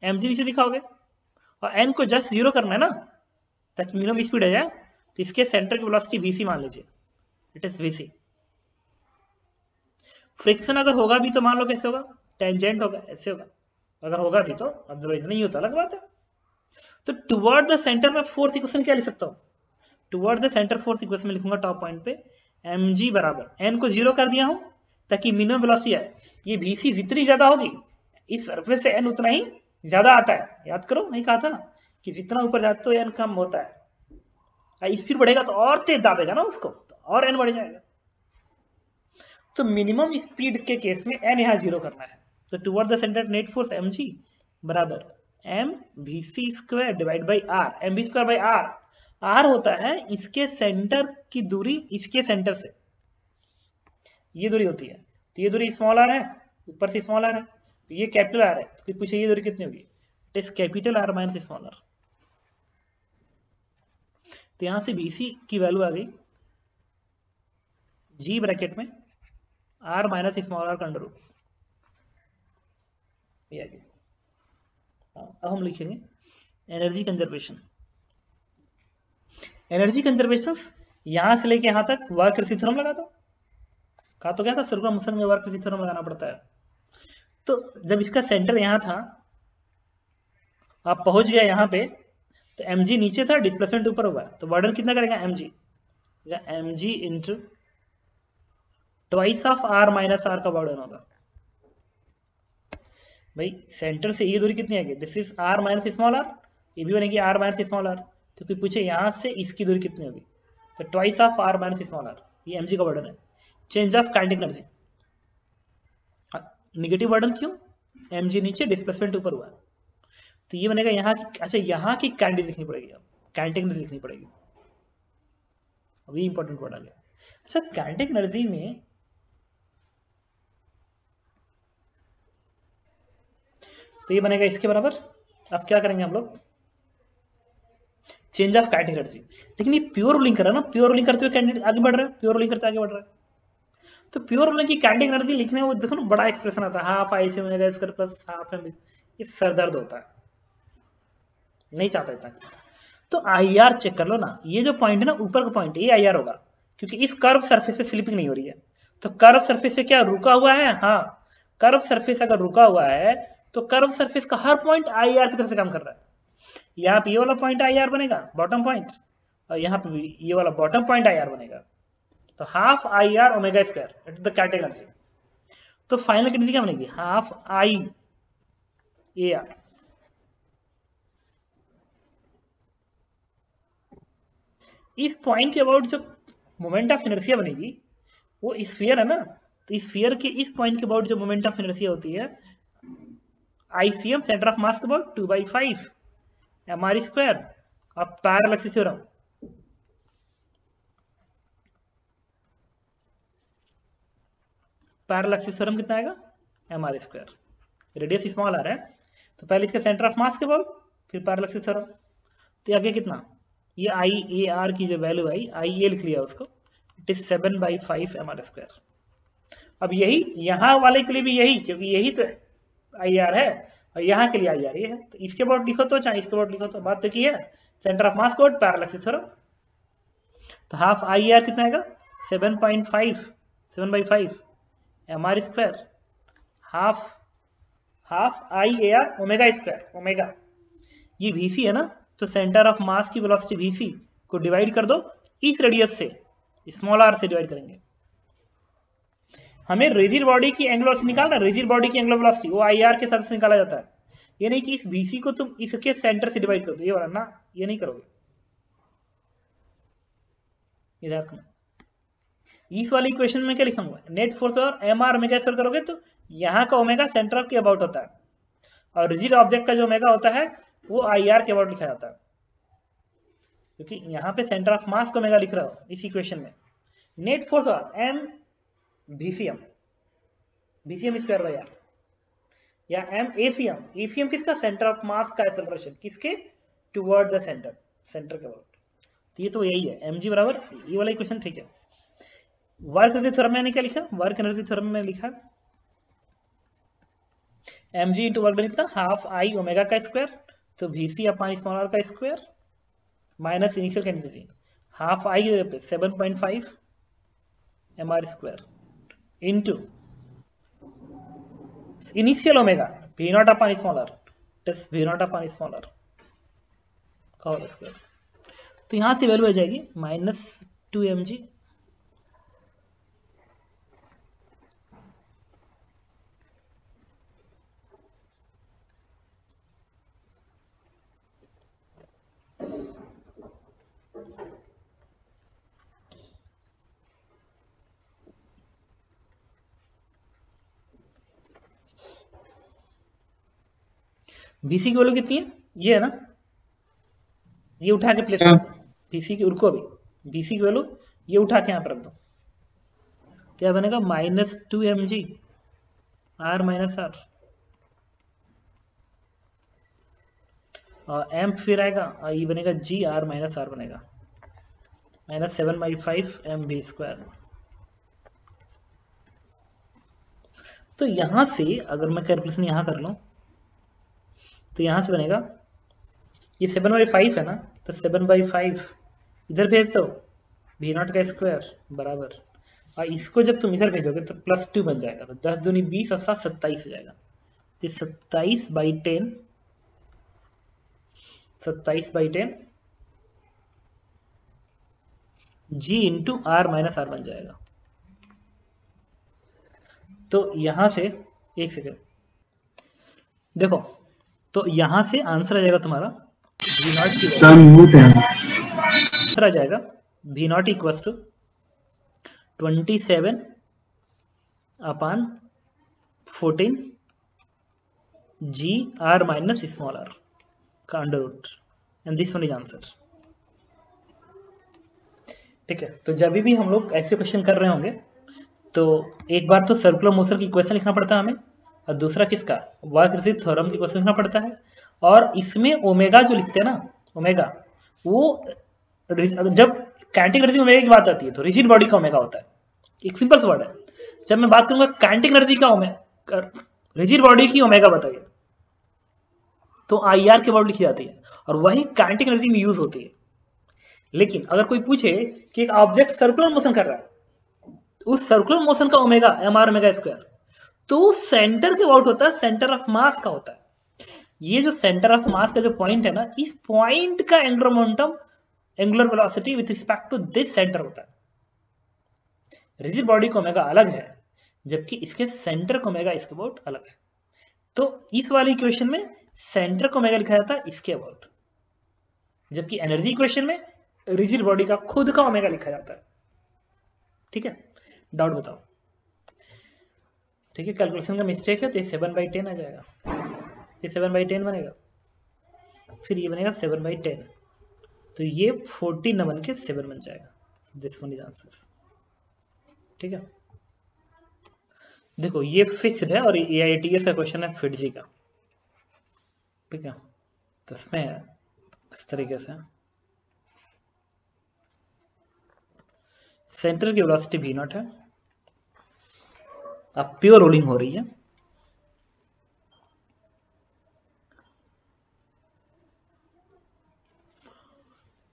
एम जी नीचे दिखाओगे, और एन को जस्ट जीरो करना है ना ताकि मिनिमम स्पीड आ जाए, तो इसके सेंटर की वेलोसिटी वीसी मान लीजिए, इट इज वीसी। फ्रिक्शन अगर होगा भी तो मान लो कैसे होगा, टेंजेंट होगा, ऐसे होगा, अगर होगा भी तो, अदरवाइज नहीं होता, अलग बात है। तो टुवर्ड द सेंटर में फोर्स इक्वेशन क्या लिख सकता हूँ, toward the centre force equation में लिखूंगा टॉप पॉइंट पे mg बराबर एन को जीरो कर दिया हूं ताकि मिनिमम वेलोसिटी आए, ये vc जितनी ज्यादा होगी इस सरफेस से एन उतना ही ज्यादा आता है, याद करो नहीं कहा था कि जितना ऊपर जाता तो एन कम होता है, स्पीड बढ़ेगा तो और तेज दाबेगा ना उसको, तो और एन बढ़ जाएगा। तो मिनिमम स्पीड के केस में एन यहाँ जीरो करना है, तो toward the centre net force mg बराबर M V C square divide by R, M V square by R, R होता है इसके सेंटर की दूरी, इसके सेंटर से ये दूरी होती है, तो ये दूरी स्मॉल आर है, ऊपर से स्मॉल आर है, तो ये कैपिटल आर है, तो पूछे ये दूरी कितनी होगी, it is capital R minus small R. तो यहां से बीसी की वैल्यू आ गई जी ब्रैकेट में आर माइनस स्मॉल आर का अंडर रूट, ये आ गया। अब हम लिखेंगे एनर्जी कंजर्वेशन, एनर्जी कंजर्वेशन यहां से लेके यहां तक वर्क रेशियो थ्योरम लगा दो। कहा तो क्या था, सर्कुलर मोशन में वर्क रेशियो थ्योरम लगाना पड़ता है। तो जब इसका सेंटर यहां था, आप पहुंच गया यहां पे, तो mg नीचे था, डिस्प्लेसमेंट ऊपर हुआ, तो वर्डन कितना करेगा mg into twice of r minus r का वर्डन होगा। भाई सेंटर से ये दूरी कितनी आएगी, this is r minus small r, ये भी बनेगी r माइनस स्मॉल r। तो कोई पूछे यहां से इसकी दूरी कितनी होगी, तो twice of r minus small r, ये mg का वर्डन है। Change of kinetic energy, negative work done क्यों, mg नीचे डिस्प्लेसमेंट ऊपर हुआ, तो ये बनेगा यहाँ की, अच्छा यहाँ की काइनेटिक लिखनी पड़ेगी, अब काइनेटिक एनर्जी लिखनी पड़ेगी, अभी इंपॉर्टेंट वर्ड आ गया। अच्छा काइनेटिक एनर्जी में तो ये बनेगा इसके बराबर। अब क्या करेंगे हम लोग, चेंज ऑफ काइनेटिक एनर्जी, लेकिन ये प्योर रोलिंग कर रहा है ना, प्योर रोलिंग करते हुए कैंडिडेट आगे बढ़ रहा है, प्योर रोलिंग करते आगे बढ़ रहा है। तो प्योर रोलिंग की काइनेटिक एनर्जी लिखने में वो देखो ना बड़ा एक्सप्रेशन आता है, हाफ आई से omega square plus half M, ये सरदर्द होता है, नहीं चाहता इतना। तो आई आर चेक कर लो ना, ये जो पॉइंट है ना ऊपर का पॉइंट, ये आई आर होगा, क्योंकि इस कर्व सरफेस पे स्लिपिंग नहीं हो रही है। तो कर्व सरफेस से क्या रुका हुआ है, हाँ कर्व सरफेस अगर रुका हुआ है तो कर्व सरफेस का हर पॉइंट आई आर की तरफ से काम कर रहा है। यहाँ पे ये वाला पॉइंट आई आर बनेगा बॉटम पॉइंट, और यहाँ पे भी ये वाला बॉटम पॉइंट आई आर बनेगा। तो half I are omega square it is the kinetic energy. तो फाइनल एनर्जी क्या बनेगी, हाफ आई ए आर। इस पॉइंट के अबाउट जो मोमेंट ऑफ इनर्शिया बनेगी वो स्फीयर है ना, तो स्फीयर के इस पॉइंट के अबाउट जो मोमेंट ऑफ इनर्शिया होती है आईसीएम सेंटर ऑफ मास के अबाउट 2/5 mr स्क्वायर। अब parallel axis theorem, parallel axis theorem कितना आएगा mr स्क्वायर, रेडियस स्मॉल आ रहा है, तो पहले इसके सेंटर ऑफ मास के अबाउट, फिर पैरेलल एक्सिस थ्योरम। तो आगे कितना, ये आई ए आर की जो वैल्यू आई, आई ए लिख लिया उसको, इट इज 7/5 mr स्क्वायर। अब यही यहाँ वाले के लिए भी यही, क्योंकि यही तो आई आर है और यहाँ के लिए आई आर ये है, तो इसके अबाउट लिखो तो चाहे इसके अबाउट लिखो तो बात तो की है, centre of mass code parallel axis theorem. तो हाफ आई आर कितना आएगा 7/5 mr square, half I A R omega square, omega ये vc है ना, तो सेंटर ऑफ मास की वेलोसिटी vc को डिवाइड कर दो इस रेडियस से, स्मॉल r से डिवाइड करेंगे। हमें रिजिड बॉडी की एंगुलर वेलोसिटी निकालना, रिजिड बॉडी की एंगुलर वेलोसिटी वो आई आर के साथ से निकाला जाता है, ये नहीं कि इस vc को तुम इसके सेंटर से डिवाइड कर दो, ये वाला ना, ये नहीं करोगे। इधर इस वाली इक्वेशन में क्या लिखूंगा, नेट फोर्स और एम आर ओमेगा स्क्वायर करोगे तो यहाँ का ओमेगा सेंटर ऑफ के अबाउट होता है, और रिजिड ऑब्जेक्ट का जो ओमेगा होता है वो आई आर के अबाउट लिखा जाता है, क्योंकि यहाँ पे सेंटर ऑफ मास को ओमेगा लिख रहा हो इस इक्वेशन में। नेट फोर्स और M VCM, VCM square by R, या एम ACM, ACM किसका, सेंटर ऑफ मास का एक्सेलरेशन, किसके, टुवर्ड द सेंटर, सेंटर के अबाउट। तो ये तो यही है mg बराबर, ये वाला इक्वेशन ठीक है। वर्क एनर्जी थ्योरम में क्या लिखा, वर्क एनर्जी थ्योरम में लिखा mg इंटू वर्क डन कितना, हाफ आई ओमेगा का स्क्वायर, तो VC अपॉन स्मॉल r का square minus initial energy half I पे 7.5 mr square into initial omega v not upon small r plus v not upon small r का होल स्क्वायर। तो यहां से वैल्यू आ जाएगी -2 mg VC की वैल्यू कितनी है, ये है ना, ये उठा के प्लेस कर दो, VC की रुको, अभी VC की वैल्यू ये उठा के यहां पर रख दो, क्या बनेगा -2 mg r माइनस r, और m फिर आएगा और ये बनेगा g r माइनस r बनेगा -7/5 mv स्क्वायर। तो यहां से अगर मैं कैलकुलेशन यहां कर लूं तो यहां से बनेगा, ये 7/5 है ना, तो 7/5 इधर भेज दो, V0 का स्क्वायर बराबर, और इसको जब तुम इधर भेजोगे तो +2 बन जाएगा, तो 10 दूनी 20 और 7 27 हो जाएगा। तो 27/10 G into R minus R बन जाएगा। तो यहां से एक सेकेंड देखो, तो यहां से आंसर आ जाएगा तुम्हारा V0 की आंसर आ जाएगा V0 equal to 27/14 G R minus small r का under root, and this one is answer. ठीक है, तो जब भी हम लोग ऐसे क्वेश्चन कर रहे होंगे तो एक बार तो सर्कुलर मोशन की इक्वेशन लिखना पड़ता है हमें, और दूसरा किसका, वार्क-रचित थ्योरम की इक्वेशन लिखना पड़ता है। और इसमें ओमेगा जो लिखते हैं ना, ओमेगा वो जब काइनेटिक एनर्जी ओमेगा की बात आती है तो रिजिड बॉडी का ओमेगा होता है, एक सिंपल सा वर्ड है। जब मैं बात करूंगा काइनेटिक एनर्जी का ओमेगा, रिजिड बॉडी की ओमेगा बताइए, तो IR के वर्ड लिखी जाती है, और वही काइनेटिक एनर्जी में यूज होती है। लेकिन अगर कोई पूछे कि एक ऑब्जेक्ट सर्कुलर मोशन कर रहा है, उस सर्कुलर मोशन का ओमेगा mr ओमेगा स्क्वायर, तो सेंटर के अबाउट होता है, सेंटर ऑफ मास का होता है। ये जो सेंटर ऑफ मास का जो पॉइंट है ना, इस पॉइंट का angular momentum, angular velocity with respect to this centre होता है। रिजिड बॉडी का ओमेगा अलग है, जबकि इसके सेंटर का ओमेगा इसके अबाउट अलग है। तो इस वाली इक्वेशन में सेंटर का ओमेगा लिखा जाता है इसके अबाउट, जबकि एनर्जी इक्वेशन में रिजिड बॉडी का खुद का ओमेगा लिखा जाता है। ठीक है, डाउट बताओ। ठीक है, कैलकुलेशन का मिस्टेक है तो ये 7/10 आ जाएगा, ये 7/10 बनेगा, फिर ये बनेगा 7/10, तो ये 14 न बन के 7 बन जाएगा। This one is answer. ठीक है, देखो ये फिक्स्ड है और AITS का क्वेश्चन है फिटजी का। ठीक है, तो इसमें इस तरीके से सेंटर की वेलोसिटी V0 है, अब प्योर रोलिंग हो रही है,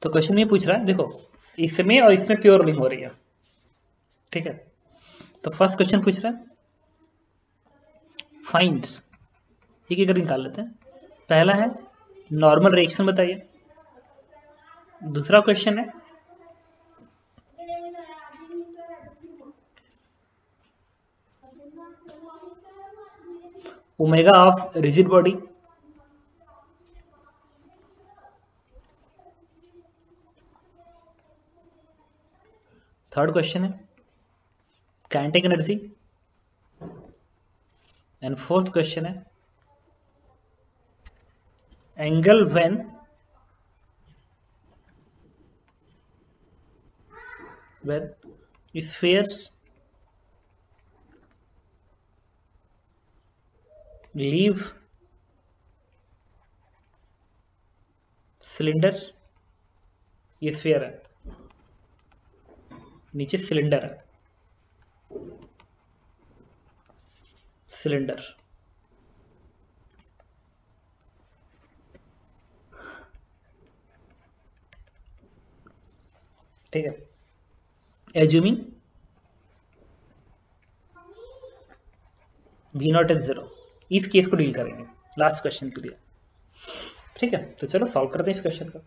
तो क्वेश्चन ये पूछ रहा है, देखो इसमें और इसमें प्योर रोलिंग हो रही है। ठीक है, तो फर्स्ट क्वेश्चन पूछ रहा है फाइंड, एक एक निकाल लेते हैं। पहला है नॉर्मल रिएक्शन बताइए, दूसरा क्वेश्चन है omega of rigid body, third question है kinetic energy, and fourth question है angle when spheres leave cylinder, ये स्फीयर है, नीचे सिलेंडर है, सिलेंडर। ठीक है, एज्यूमिंग V0 is 0, इस केस को डील करेंगे लास्ट क्वेश्चन के लिए। ठीक है, तो चलो सॉल्व करते हैं इस क्वेश्चन का।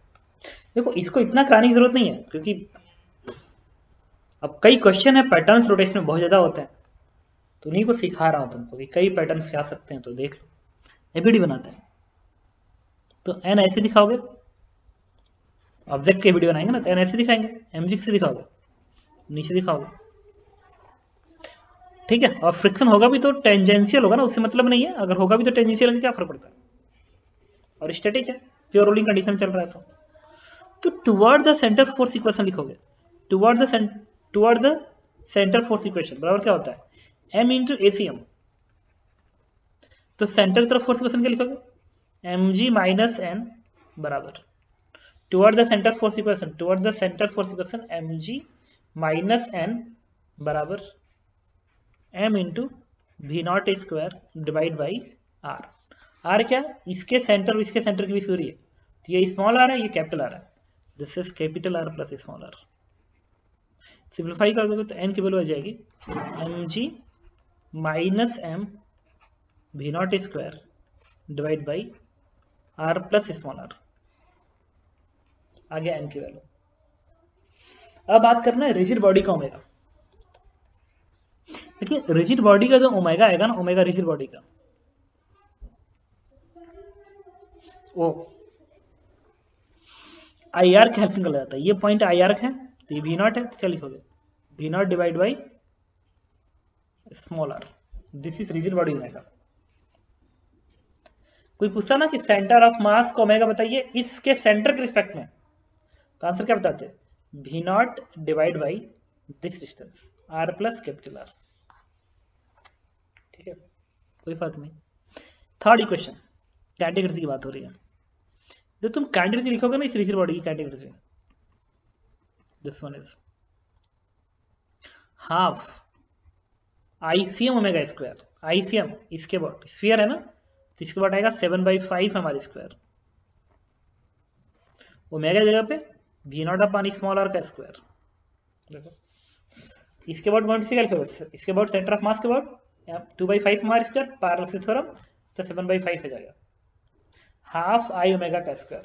देखो इसको इतना कराने की जरूरत नहीं है, क्योंकि अब कई क्वेश्चन है पैटर्न्स रोटेशन में बहुत ज्यादा होते हैं, तो उन्हीं को सिखा रहा हूं तुमको कि कई पैटर्न्स क्या सकते हैं, तो देख लो। एबीडी बनाते हैं तो एन ऐसे दिखाओगे, ऑब्जेक्ट के वीडियो बनाएंगे ना तो एन ऐसे दिखाएंगे, एमजी से दिखाओगे, नीचे दिखाओगे। ठीक है, और फ्रिक्शन होगा भी तो टेंजेंशियल होगा ना, उससे मतलब नहीं है, अगर होगा भी तो टेंजेंशियल क्या फर्क पड़ता है, और स्टैटिक है, प्योर रोलिंग कंडीशन चल रहा है। तो toward the centre force equation लिखोगे, toward the centre force equation बराबर क्या होता है, m इंटू ACM। तो सेंटर की तरफ फोर्स इक्वेशन क्या लिखोगे, mg माइनस n बराबर toward the centre force equation, toward the centre force equation mg minus n बराबर m into V0 square divide by r। r क्या, इसके सेंटर की भी दूरी है, तो ये स्मॉल आर है, ये कैपिटल आर है, this is capital R plus small R. Simplify कर दोगे तो एन की वैल्यू आ जाएगी M G minus M V not square divide by R plus small R, आ गया एन की वैल्यू। अब बात करना है रिजिड बॉडी का ओमेगा। देखिए रिजिड बॉडी का जो ओमेगा आएगा ना, ओमेगा रिजिड बॉडी का, वो आई आर कैलसिंग कर जाता है। ये पॉइंट आई आर है, तो ये वी नॉट है, तो क्या लिखोगे V not divide by small R, this is rigid body omega. कोई पूछता ना कि सेंटर ऑफ मास को ओमेगा बताइए इसके सेंटर के रिस्पेक्ट में, तो आंसर क्या बताते हैं V not divide by this distance R plus capital R. ठीक है, कोई फर्क नहीं। थर्ड इक्वेशन, कैटेगरी की बात हो रही है। जो तुम कैटेगरी लिखोगे ना इस रिजिड बॉडी की कैटेगरी से, this one is half ICM omega square. ICM इसके बाद स्फीयर है ना, तो इसके बाद आएगा 7/5 हमारे स्क्वायर, ओमेगा जगह पे V not upon small R का स्क्वायर। देखो इसके बाद पॉइंट से क्या लिखोगे, इसके बाद सेंटर ऑफ मास के बाद 2/5 हमारे स्क्वायर, पैरेलल से थ्योरम, तो 7/5 हो जाएगा, हाफ आई ओमेगा का square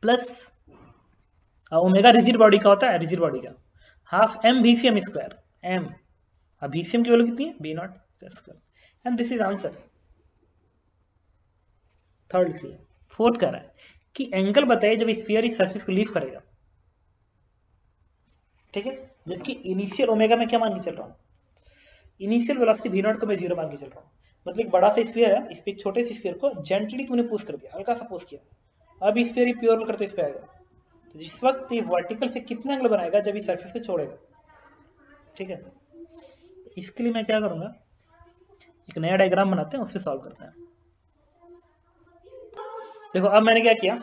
plus omega rigid body का होता है, रिजिड बॉडी का half M VCM square, M अब वीसीएम की वैल्यू कितनी है वी नॉट का square, and this is answer. Third लिखिए। फोर्थ कह रहा है कि एंगल बताइए जब स्फीयर इस सरफेस को लीव करेगा। ठीक है, जबकि इनिशियल ओमेगा में क्या मान के चल रहा हूं, इनिशियल वेलोसिटी वी नॉट को मैं 0 मान के चल रहा हूं। मतलब एक बड़ा सा स्फीयर है, इस पे छोटे से स्फीयर को जेंटली तुमने पुश कर दिया, हल्का सा पुश किया, अब स्फीयर ही प्योर करते इस पे आएगा, तो जिस वक्त ये वर्टिकल से कितना एंगल बनाएगा जब इस सरफेस को छोड़ेगा। ठीक है, तो इसके लिए मैं क्या करूंगा, एक नया डायग्राम बनाते हैं, उससे सॉल्व करते हैं। देखो अब मैंने क्या किया,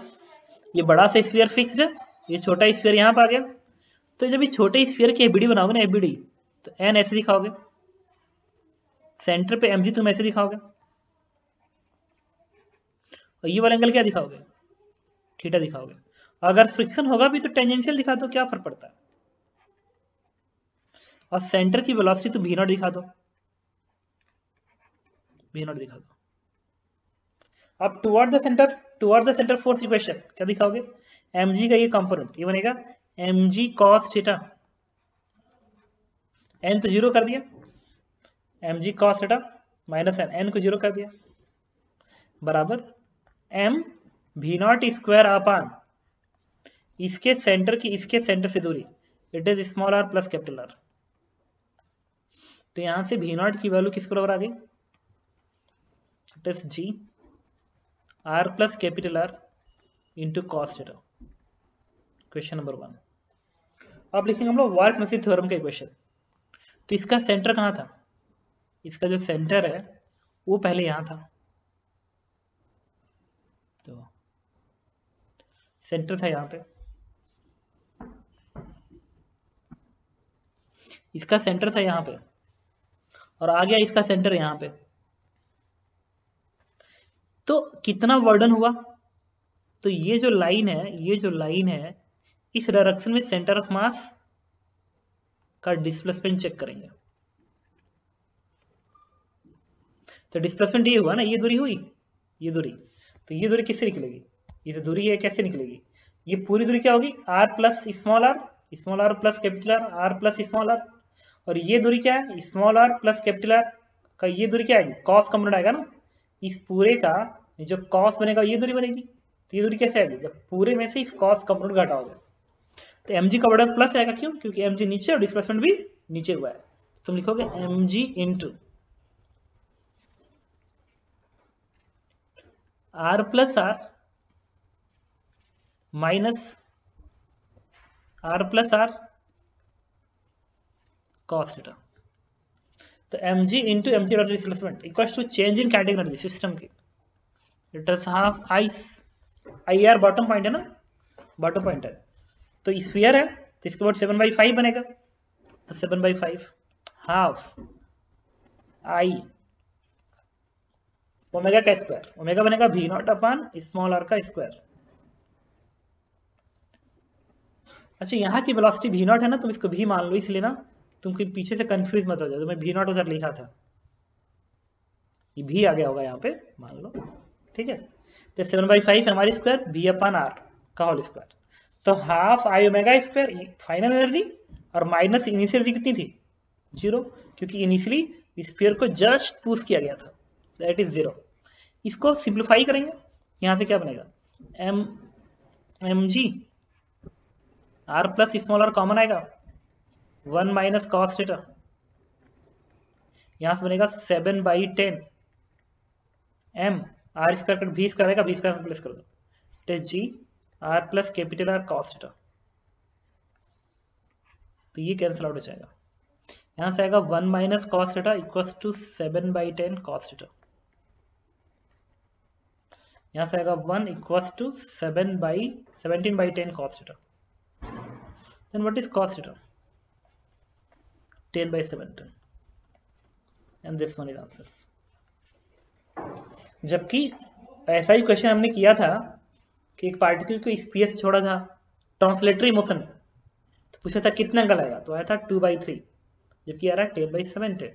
ये बड़ा सा स्फीयर फिक्स्ड है, ये छोटा स्फीयर यहाँ पे आ गया, तो जब ये छोटे स्फीयर की एबीडी बनाओगे ना, एबीडी, तो एन ऐसे दिखाओगे, सेंटर पे एमजी तुम ऐसे दिखाओगे, और ये वाला एंगल क्या दिखाओगे, थीटा दिखाओगे। अगर फ्रिक्शन होगा भी तो टेंजेंशियल दिखा दो, क्या फर्क पड़ता है। और सेंटर की वेलोसिटी तो वी नॉट दिखा दो, वी नॉट दिखा दो। अब toward the centre force equation क्या दिखाओगे, mg का ये कंपोनेंट ये बनेगा mg cos थीटा, n तो 0 कर दिया, mg cos theta minus n को 0 कर दिया, बराबर m V not square upon इसके सेंटर से दूरी, it is small R plus capital R. तो यहां से वी नॉट की वैल्यू किसके बराबर आ गई, it is G R plus capital R into cos theta. Question number 1। अब लिखेंगे हम लोग वर्क-मशीन थ्योरम का इक्वेशन। तो इसका सेंटर कहां था, इसका जो सेंटर है वो पहले यहां था, तो सेंटर था यहां पे, इसका सेंटर था यहां पे, और आ गया इसका सेंटर यहां पे। तो कितना वर्डन हुआ, तो ये जो लाइन है इस डायरेक्शन में सेंटर ऑफ मास का डिस्प्लेसमेंट चेक करेंगे। तो डिस्प्लेसमेंट ये हुआ ना, ये दूरी हुई, ये दूरी, तो ये दूरी किससे निकलेगी, ये जो दूरी है कैसे निकलेगी, ये पूरी दूरी क्या होगी r plus small R plus capital R plus small R, और ये दूरी क्या है small R plus capital R का, ये दूरी क्या आएगी कॉस कंपोनेंट आएगा ना, इस पूरे का जो कॉस बनेगा ये दूरी बनेगी। तो ये दूरी कैसे आएगी, जब पूरे में से इस कॉस कंपोनेंट घटाओगे, तो mg का बड़ा प्लस आएगा, क्यों, क्योंकि mg नीचे और डिस्प्लेसमेंट भी नीचे हुआ है। तुम लिखोगे mg into R plus R minus R plus R cos theta. तो mg into mg dot displacement equals to change in kinetic energy system की, it is half I R bottom point है ना, बॉटम पॉइंट है, तो स्फीयर है, तो इसके बाद 7/5 बनेगा, तो 7/5 हाफ आई ओमेगा का स्क्वायर, ओमेगा बनेगा V not upon small R का स्क्वायर। अच्छा यहाँ की वेलोसिटी वी नॉट है ना, तुम इसको भी मान लो, इसलिए ना तुम कोई पीछे से कंफ्यूज मत हो जाओ। तो मैं वी नॉट उधर लिखा था, ये भी आ गया होगा यहाँ पे मान लो, ठीक है। तो 7/5 हमारी स्क्वायर वी अपान आर का होल स्क्वायर, तो half I omega square final energy, और माइनस इनिशियल एनर्जी कितनी थी 0, क्योंकि इनिशियली स्फीयर को जस्ट पुश किया गया था, दैट इज 0। इसको सिंप्लीफाई करेंगे, यहाँ से क्या बनेगा M G R plus small R common आएगा 1 माइनस कॉस थीटा, यहां से बनेगा 7/10 M R square cut V square आएगा, वी स्क्वायर प्लस कर दो, test G R plus capital R cos theta, तो ये कैंसिल आउट हो जाएगा। यहां से आएगा 1 minus cos theta equals to 7/10 cos theta, यहां से आएगा 1 equals to 17/10 cos theta. Then what is cos theta 10/17, and this one is answers. जबकि ऐसा ही क्वेश्चन हमने किया था कि एक पार्टिकल को स्फीयर से छोड़ा था ट्रांसलेटरी मोशन में, तो पूछा था कितना एंगल आएगा, तो आया था 2/3, जबकि आ रहा है 10/17।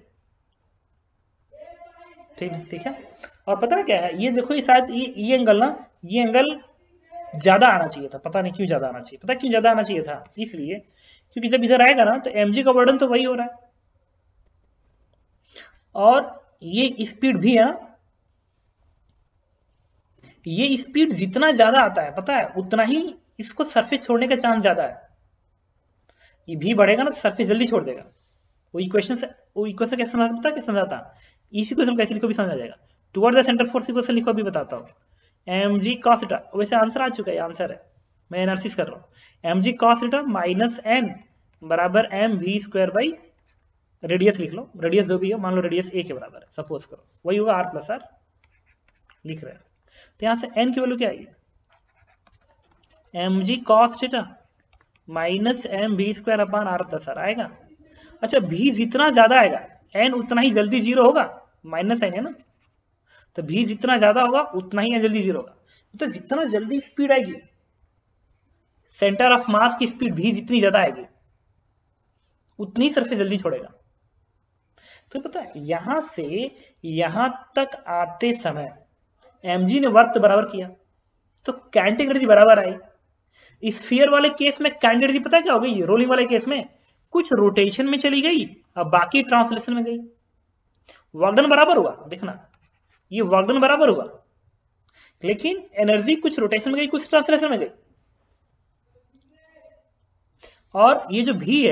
ठीक है। और पता है क्या है, ये देखो, ये शायद ये एंगल ना, ये एंगल ज्यादा आना चाहिए था, पता नहीं क्यों ज्यादा आना चाहिए। पता क्यों ज्यादा आना चाहिए था, इसलिए क्योंकि जब इधर आएगा ना तो एमजी का वर्डन तो वही हो रहा है, और ये स्पीड भी है ना, ये स्पीड जितना ज्यादा आता है पता है उतना ही इसको सरफेस छोड़ने का चांस ज्यादा है। ये भी बढ़ेगा ना तो सरफेस जल्दी छोड़ देगा। वो इक्वेशन कैसे समझाता, पता है कैसे समझाता, इसी क्वेश्चन कैसे लिखो भी समझ आ जाएगा। Toward the centre force equation लिखो भी बताता हूँ, एम जी कॉस थीटा, वैसे आंसर आ चुका है, आंसर है, मैं एनालिसिस कर रहा हूँ। M G cos theta minus N बराबर M V square by radius लिख लो, रेडियस जो भी है मान लो रेडियस ए के बराबर है, सपोज करो, वही होगा आर प्लस आर लिख रहे हैं। तो यहां से एन की वैल्यू क्या आएगी, M G cos theta minus M V square upon R plus R आएगा। अच्छा भी जितना ज्यादा आएगा एन उतना ही जल्दी जीरो होगा, माइनस एन है ना, तो भी जितना ज्यादा होगा उतना ही जल्दी जीरो होगा। तो जितना जल्दी स्पीड आएगी, सेंटर ऑफ मास की स्पीड भी जितनी ज्यादा आएगी उतनी सरफेस जल्दी छोड़ेगा। तो पता है यहां से यहां तक आते समय mg ने वर्क तो बराबर किया, तो काइनेटिक एनर्जी बराबर आई। स्फीयर वाले केस में काइनेटिक एनर्जी पता है क्या हो गई, रोलिंग वाले केस में कुछ रोटेशन में चली गई और बाकी ट्रांसलेशन में गई। वर्कडन बराबर हुआ, देखना ये वर्कडन बराबर हुआ, लेकिन एनर्जी कुछ रोटेशन में गई कुछ ट्रांसलेशन में गई। और ये जो भी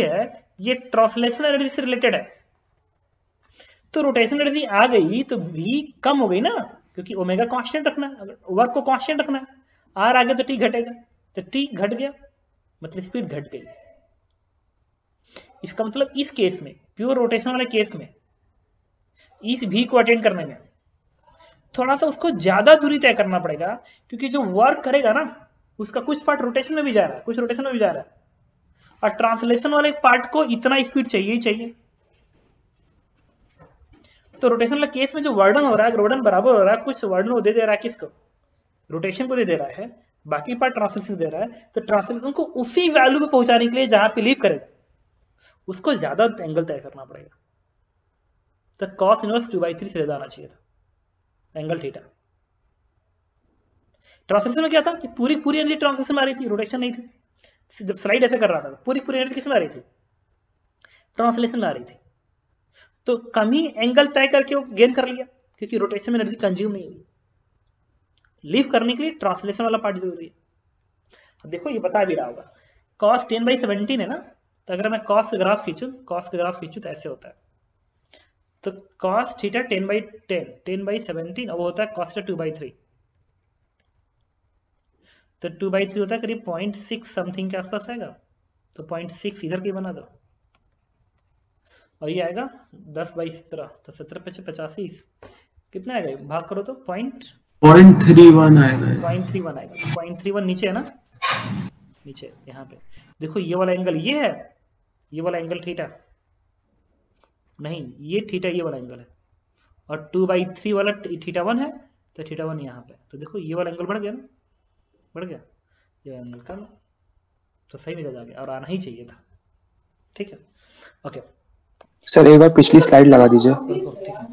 है ये ट्रांसलेशन एनर्जी से रिलेटेड है, तो रोटेशन एनर्जी आ गई तो भी कम हो गई ना, क्योंकि ओमेगा कांस्टेंट रखना है, वर्क को कांस्टेंट रखना है, आर आगे तो टी घटेगा, तो टी घट गया मतलब स्पीड घट गई। इसका मतलब इस केस में, प्योर रोटेशन वाले केस में, इस भी को अटेंड करने में थोड़ा सा उसको ज्यादा दूरी तय करना पड़ेगा, क्योंकि जो वर्क करेगा ना उसका कुछ पार्ट रोटेशन में भी जा रहा है कुछ रोटेशन में भी जा रहा है, और ट्रांसलेशन वाले पार्ट को इतना स्पीड चाहिए ही चाहिए। तो रोटेशन वाले केस में जो वर्डन हो रहा है, वर्डन बराबर हो रहा है, कुछ वर्डन वो दे रहा है किसको, रोटेशन को दे रहा है, बाकी पार्ट ट्रांसलेशन दे रहा है, तो ट्रांसलेशन को उसी वैल्यू पे पहुंचाने के लिए जहां पे लीव करेगा उसको ज्यादा एंगल तय करना पड़ेगा। तो कॉस इनवर्स 2/3 से ज्यादा आना चाहिए था एंगल थीटा। ट्रांसलेशन में क्या था कि पूरी एनर्जी ट्रांसलेशन में आ रही थी, रोटेशन नहीं थी। जब स्लाइड ऐसे कर रहा था पूरी एनर्जी किस में आ रही थी, ट्रांसलेशन में आ रही थी, तो कम ही एंगल तय करके वो गेन कर लिया, क्योंकि रोटेशन में एनर्जी कंज्यूम नहीं हुई। लीव करने के लिए ट्रांसलेशन वाला पार्ट जरूरी है। अब देखो ये बता भी रहा होगा, कॉस 10/17 है ना, तो अगर मैं कॉस का ग्राफ खींचूं तो ऐसे होता है, तो कॉस थीटा 10/17 और वो होता है कॉस थीटा 2/3, तो 2/3 होता है करीब 0.6 समथिंग के आसपास आएगा, तो 0.6 इधर की बना दो, और ये आएगा 10/17, तो 17×5 = 85, कितना आएगा भाग करो तो 0.31 आएगा। 0.31 आएगा, 0.31 नीचे है ना, नीचे यहाँ पे देखो ये वाला एंगल ये है, ये वाला एंगल थीटा नहीं, ये थीटा ये वाला एंगल है, और 2/3 वाला θ1 है, तो θ1 यहाँ पे, तो देखो ये वाला एंगल बढ़ गया ना, बढ़ गया, ये एंगल का तो सही में आ गया और आना ही चाहिए था। ठीक है, ओके सर एक बार पिछली स्लाइड लगा दीजिए। ठीक है,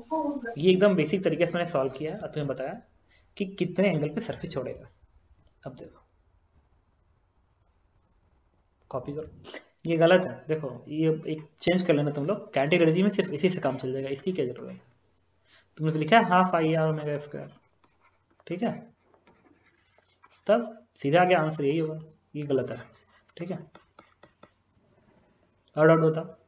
ये एकदम बेसिक तरीके से मैंने सॉल्व किया और तुम्हें बताया कि कितने एंगल पे सरफेस छोड़ेगा। अब देखो कॉपी करो, ये गलत है, देखो ये एक चेंज कर लेना तुम लोग, कैंटिलीवर में सिर्फ इसी से काम चल जाएगा, इसकी क्या जरूरत है, तुमने तो लिखा है half I are omega square, ठीक है, तब सीधा आगे आंसर यही होगा, ये गलत है। ठीक है, और डाउट बताओ।